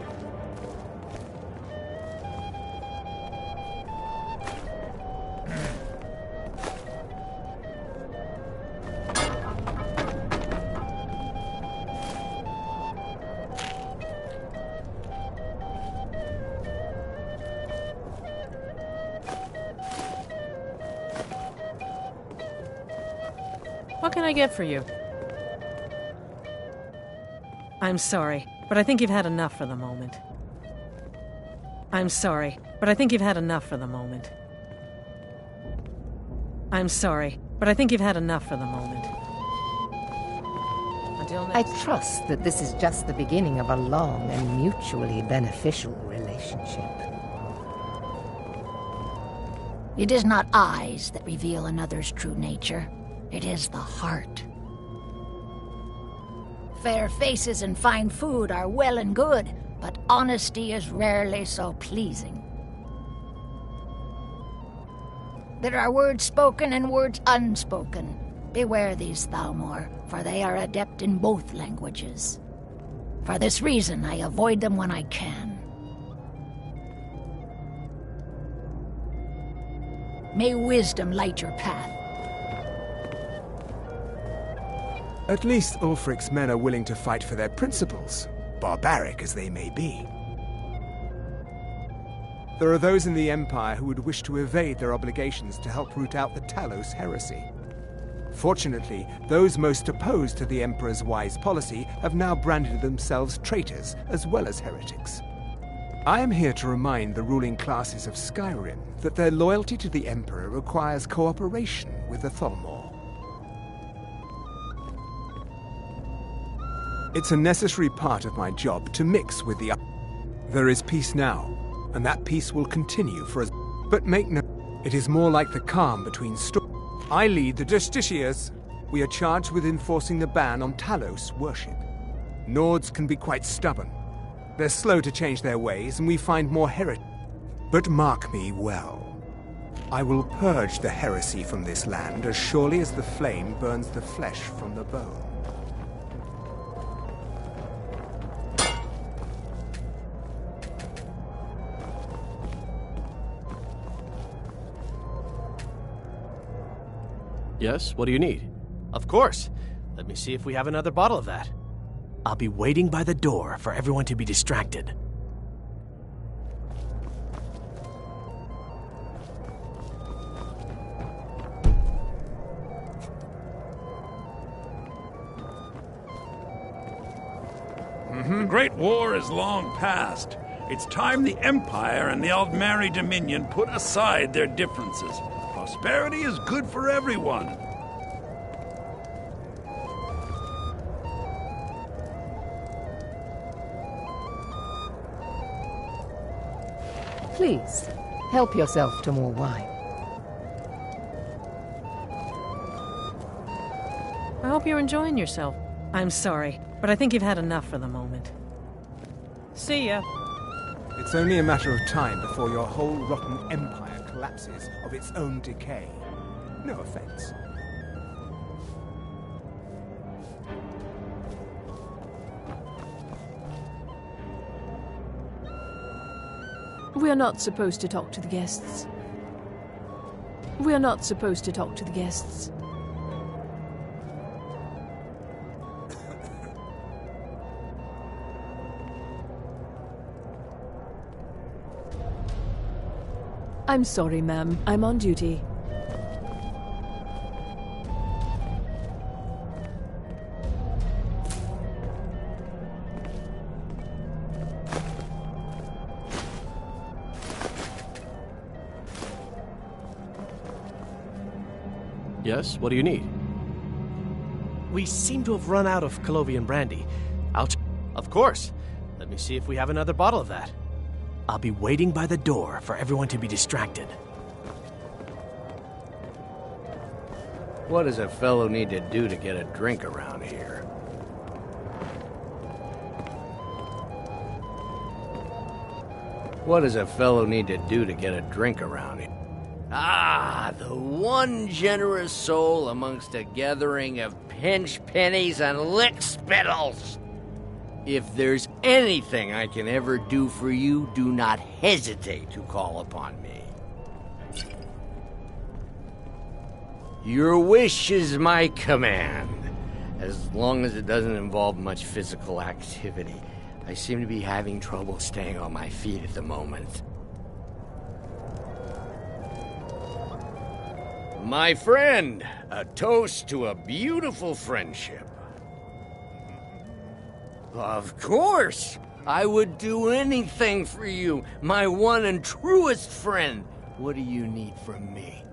What can I get for you? I'm sorry, but I think you've had enough for the moment. I'm sorry, but I think you've had enough for the moment. I'm sorry, but I think you've had enough for the moment. Until next I trust that this is just the beginning of a long and mutually beneficial relationship. It is not eyes that reveal another's true nature. It is the heart. Fair faces and fine food are well and good, but honesty is rarely so pleasing. There are words spoken and words unspoken. Beware these Thalmor, for they are adept in both languages. For this reason, I avoid them when I can. May wisdom light your path. At least Ulfric's men are willing to fight for their principles, barbaric as they may be. There are those in the Empire who would wish to evade their obligations to help root out the Talos heresy. Fortunately, those most opposed to the Emperor's wise policy have now branded themselves traitors as well as heretics. I am here to remind the ruling classes of Skyrim that their loyalty to the Emperor requires cooperation with the Thalmor. It's a necessary part of my job to mix with the others. There is peace now, and that peace will continue for us. But make no... It is more like the calm between storms. I lead the Justiciars. We are charged with enforcing the ban on Talos worship. Nords can be quite stubborn. They're slow to change their ways, and we find more heresy. But mark me well. I will purge the heresy from this land as surely as the flame burns the flesh from the bone. Yes, what do you need? Of course. Let me see if we have another bottle of that. I'll be waiting by the door for everyone to be distracted. The Great War is long past. It's time the Empire and the Aldmeri Dominion put aside their differences. Prosperity is good for everyone. Please, help yourself to more wine. I hope you're enjoying yourself. I'm sorry, but I think you've had enough for the moment. See ya. It's only a matter of time before your whole rotten empire collapses of its own decay. No offense. We are not supposed to talk to the guests. We are not supposed to talk to the guests. I'm sorry, ma'am. I'm on duty. Yes, what do you need? We seem to have run out of Colovian brandy. Of course. Let me see if we have another bottle of that. I'll be waiting by the door for everyone to be distracted. What does a fellow need to do to get a drink around here? What does a fellow need to do to get a drink around here? Ah, the one generous soul amongst a gathering of pinch pennies and lick spittles. If there's anything I can ever do for you, do not hesitate to call upon me. Your wish is my command, as long as it doesn't involve much physical activity. I seem to be having trouble staying on my feet at the moment. My friend, a toast to a beautiful friendship. Of course! I would do anything for you, my one and truest friend. What do you need from me?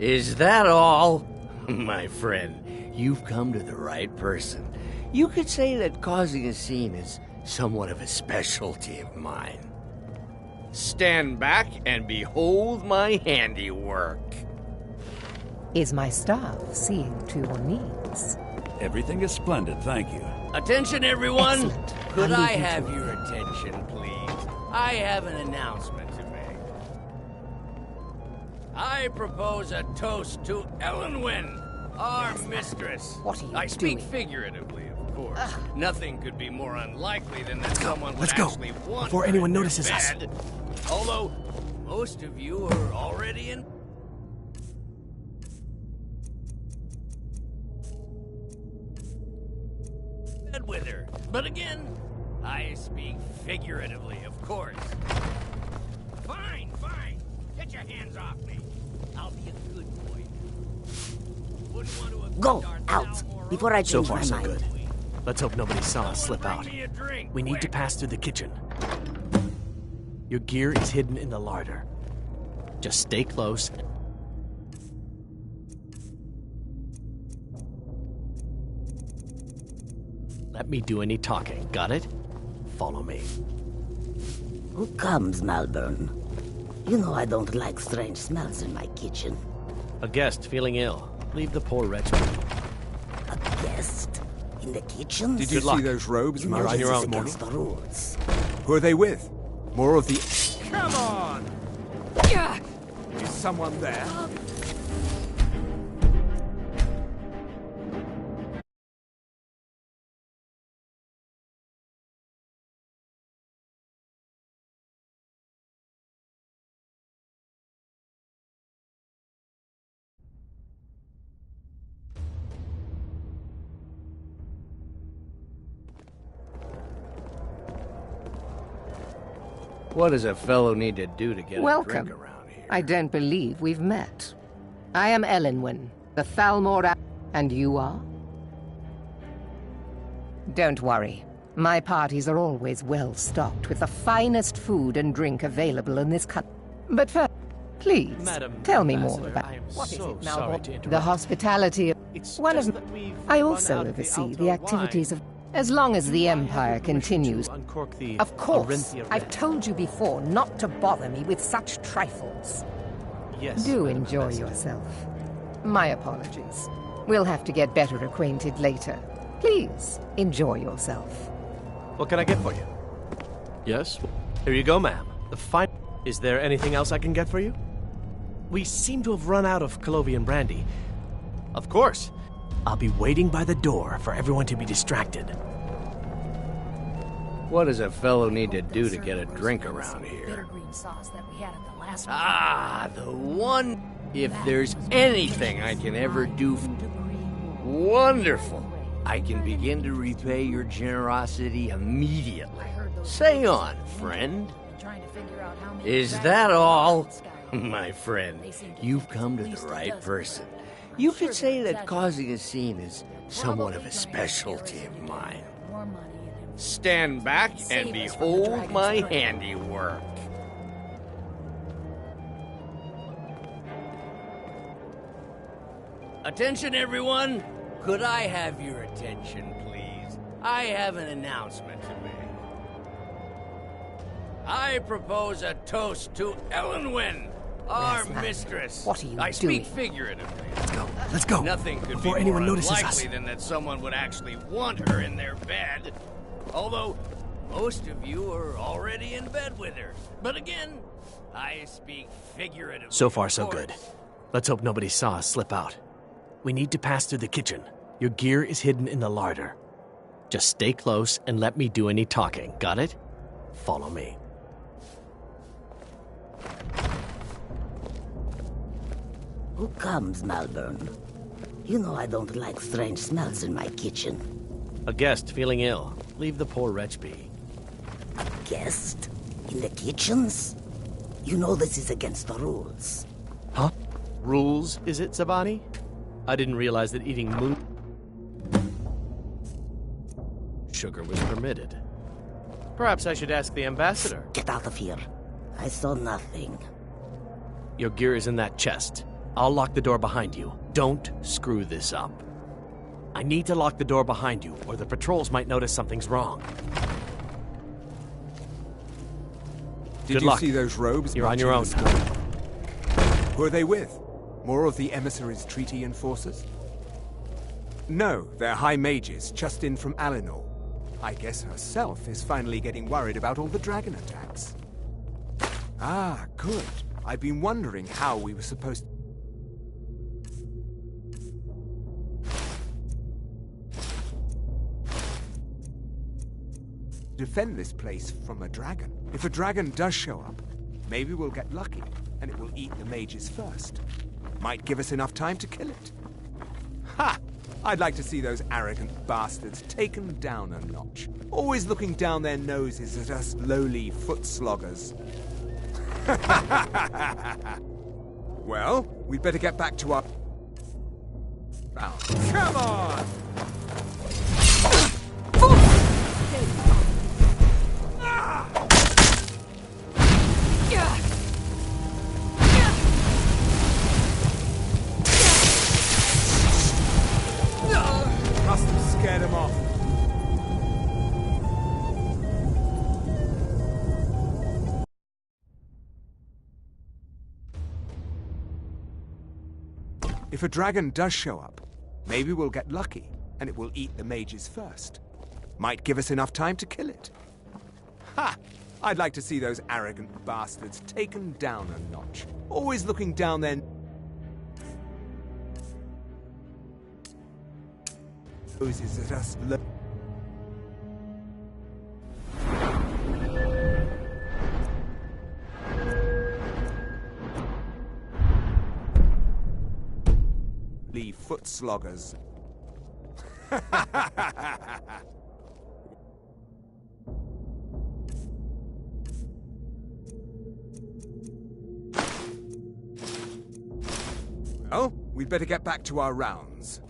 Is that all? My friend, you've come to the right person. You could say that causing a scene is somewhat of a specialty of mine. Stand back and behold my handiwork. Is my staff seeing to your needs? Everything is splendid, thank you. Attention, everyone! Excellent. Could I'll I leave you have to your attention, please? I have an announcement to make. I propose a toast to Elenwen, our mistress. What are you I speak doing? figuratively, of course. Nothing could be more unlikely than that someone would Let's go. actually want Before her anyone in their notices us. bed. Although, most of you are already in... bed with her. But again, I speak figuratively, of course. Fine, fine. Get your hands off me. I'll be a good boy. Wouldn't want to Go out before I So change far, my so mind. good. Let's hope nobody saw us slip out. me a drink, We need to pass through the kitchen. Your gear is hidden in the larder. Just stay close. Let me do any talking, got it? Follow me. Who comes, Malvern? You know I don't like strange smells in my kitchen. A guest feeling ill. Leave the poor wretch be. A guest? In the kitchen? Did you see those robes You know marching this this is morning? against the rules. Who are they with? More of the... Come on! Is someone there? What does a fellow need to do to get a Welcome. drink around here? I don't believe we've met. I am Elenwen, the Thalmor, and you are? Don't worry. My parties are always well stocked with the finest food and drink available in this country. But first, please, Madam tell me Ambassador, more about I am what is so it, sorry Malvern? to interrupt. The hospitality. It's One just of. that we've I run also out of the oversee the outdoor activities wine. of. As long as the Do I have Empire your permission to continues. uncork the Of course, Arinthia I've Red? told you before not to bother me with such trifles. Yes, Do Madam enjoy Ambassador. yourself. My apologies. We'll have to get better acquainted later. Please, enjoy yourself. What can I get for you? Yes? Here you go, ma'am. The fine... Is there anything else I can get for you? We seem to have run out of Colovian brandy. Of course. I'll be waiting by the door for everyone to be distracted. What does a fellow need to do to get a drink around here? Bitter green sauce that we had at the last Ah, the one... If there's anything I can ever do... Wonderful! I can begin to repay your generosity immediately. Say on, friend. Is that all? My friend, you've come to the right person. You could say that causing a scene is somewhat of a specialty of mine. Stand back and behold my handiwork. Attention, everyone! Could I have your attention, please? I have an announcement to make. I propose a toast to Elenwen, our mistress. What are you I doing? speak figuratively. Let's go. Nothing could Before be anyone more notices unlikely us. than that someone would actually want her in their bed. Although, most of you are already in bed with her. But again, I speak figuratively. So far, so of good. course. Let's hope nobody saw us slip out. We need to pass through the kitchen. Your gear is hidden in the larder. Just stay close and let me do any talking, got it? Follow me. Who comes, Malvern? You know I don't like strange smells in my kitchen. A guest feeling ill. Leave the poor wretch be. A guest? In the kitchens? You know this is against the rules. Huh? Rules, is it, Zabani? I didn't realize that eating sugar was permitted. Perhaps I should ask the ambassador. Get out of here. I saw nothing. Your gear is in that chest. I'll lock the door behind you. Don't screw this up. I need to lock the door behind you, or the patrols might notice something's wrong. Did Good you luck. see those robes? You're on your own marching now. this morning? Who are they with? More of the emissaries' treaty enforcers? No, they're high mages, just in from Alinor. I guess herself is finally getting worried about all the dragon attacks. Ah, good. I've been wondering how we were supposed to... defend this place from a dragon. If a dragon does show up, maybe we'll get lucky, and it will eat the mages first. Might give us enough time to kill it. Ha! I'd like to see those arrogant bastards taken down a notch. Always looking down their noses at us lowly foot sloggers. Well, we'd better get back to our... round. Come on! Must have scared him off. If a dragon does show up, maybe we'll get lucky, and it will eat the mages first. Might give us enough time to kill it. Ha! I'd like to see those arrogant bastards taken down a notch. Always looking down their noses at us. Foot sloggers. Well, we'd better get back to our rounds.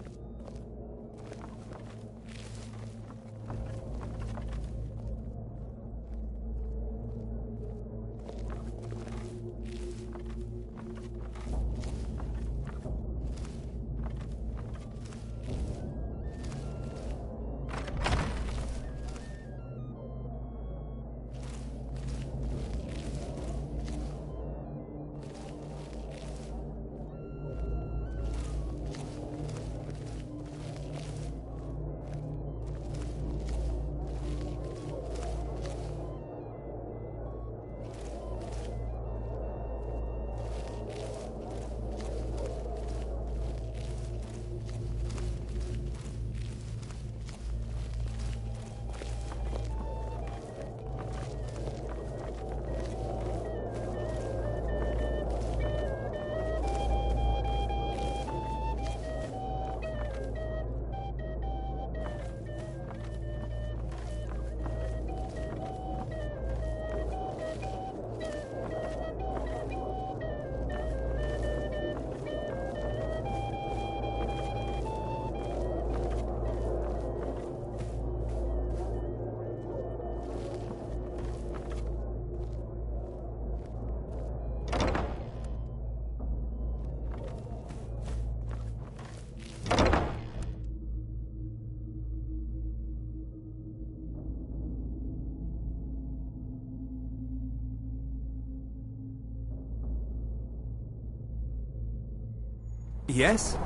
Yes?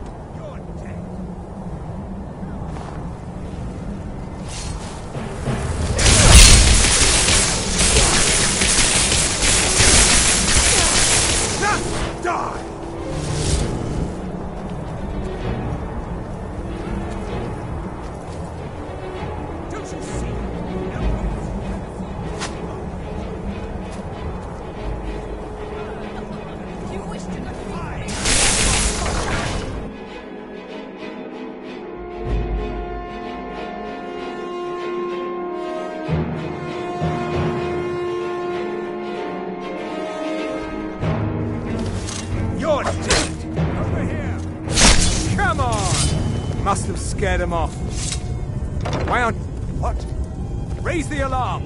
Die! Don't you see? You wish to defy! You're dead! Over here! Come on! Must have scared him off. Why aren't... What? Raise the alarm!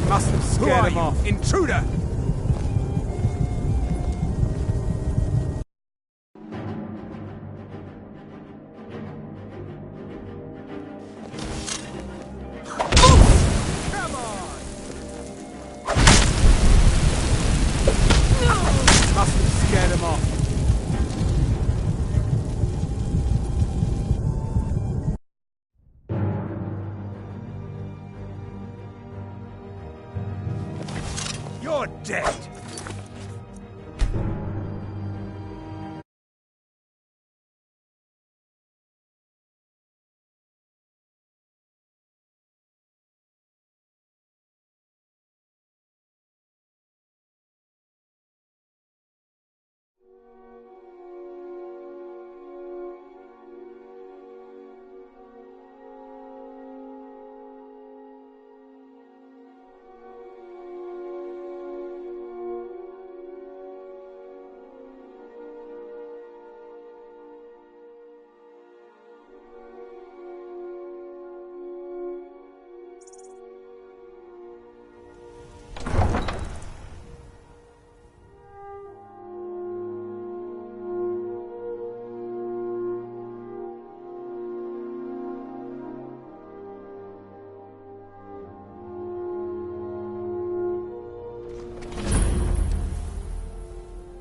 Must have scared him off. Intruder! Must have scared him off. You're dead!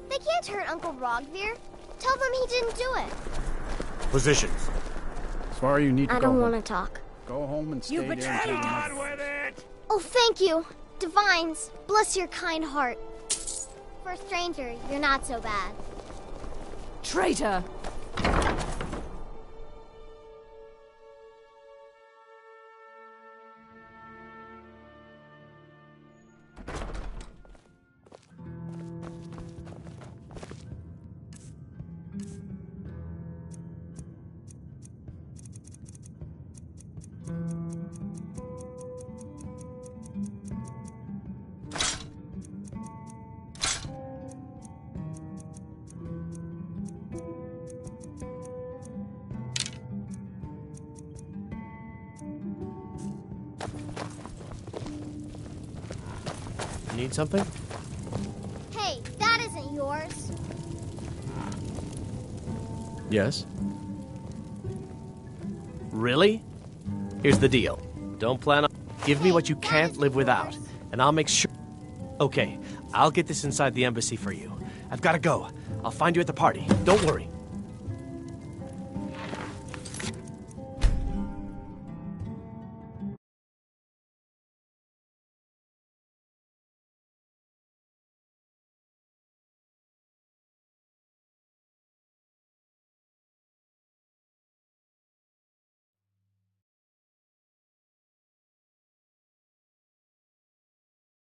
They can't hurt Uncle Rogvir. Tell them he didn't do it. Positions. Sorry, you need to I go don't home. want to talk. Go home and stay You there betrayed until us! the- On with it! Oh, thank you. Divines, bless your kind heart. For a stranger, you're not so bad. Traitor! Need something? Hey, that isn't yours. Yes. Really? Here's the deal. Don't plan on... Give me what you can't live without, and I'll make sure... Okay, I'll get this inside the embassy for you. I've gotta go. I'll find you at the party. Don't worry.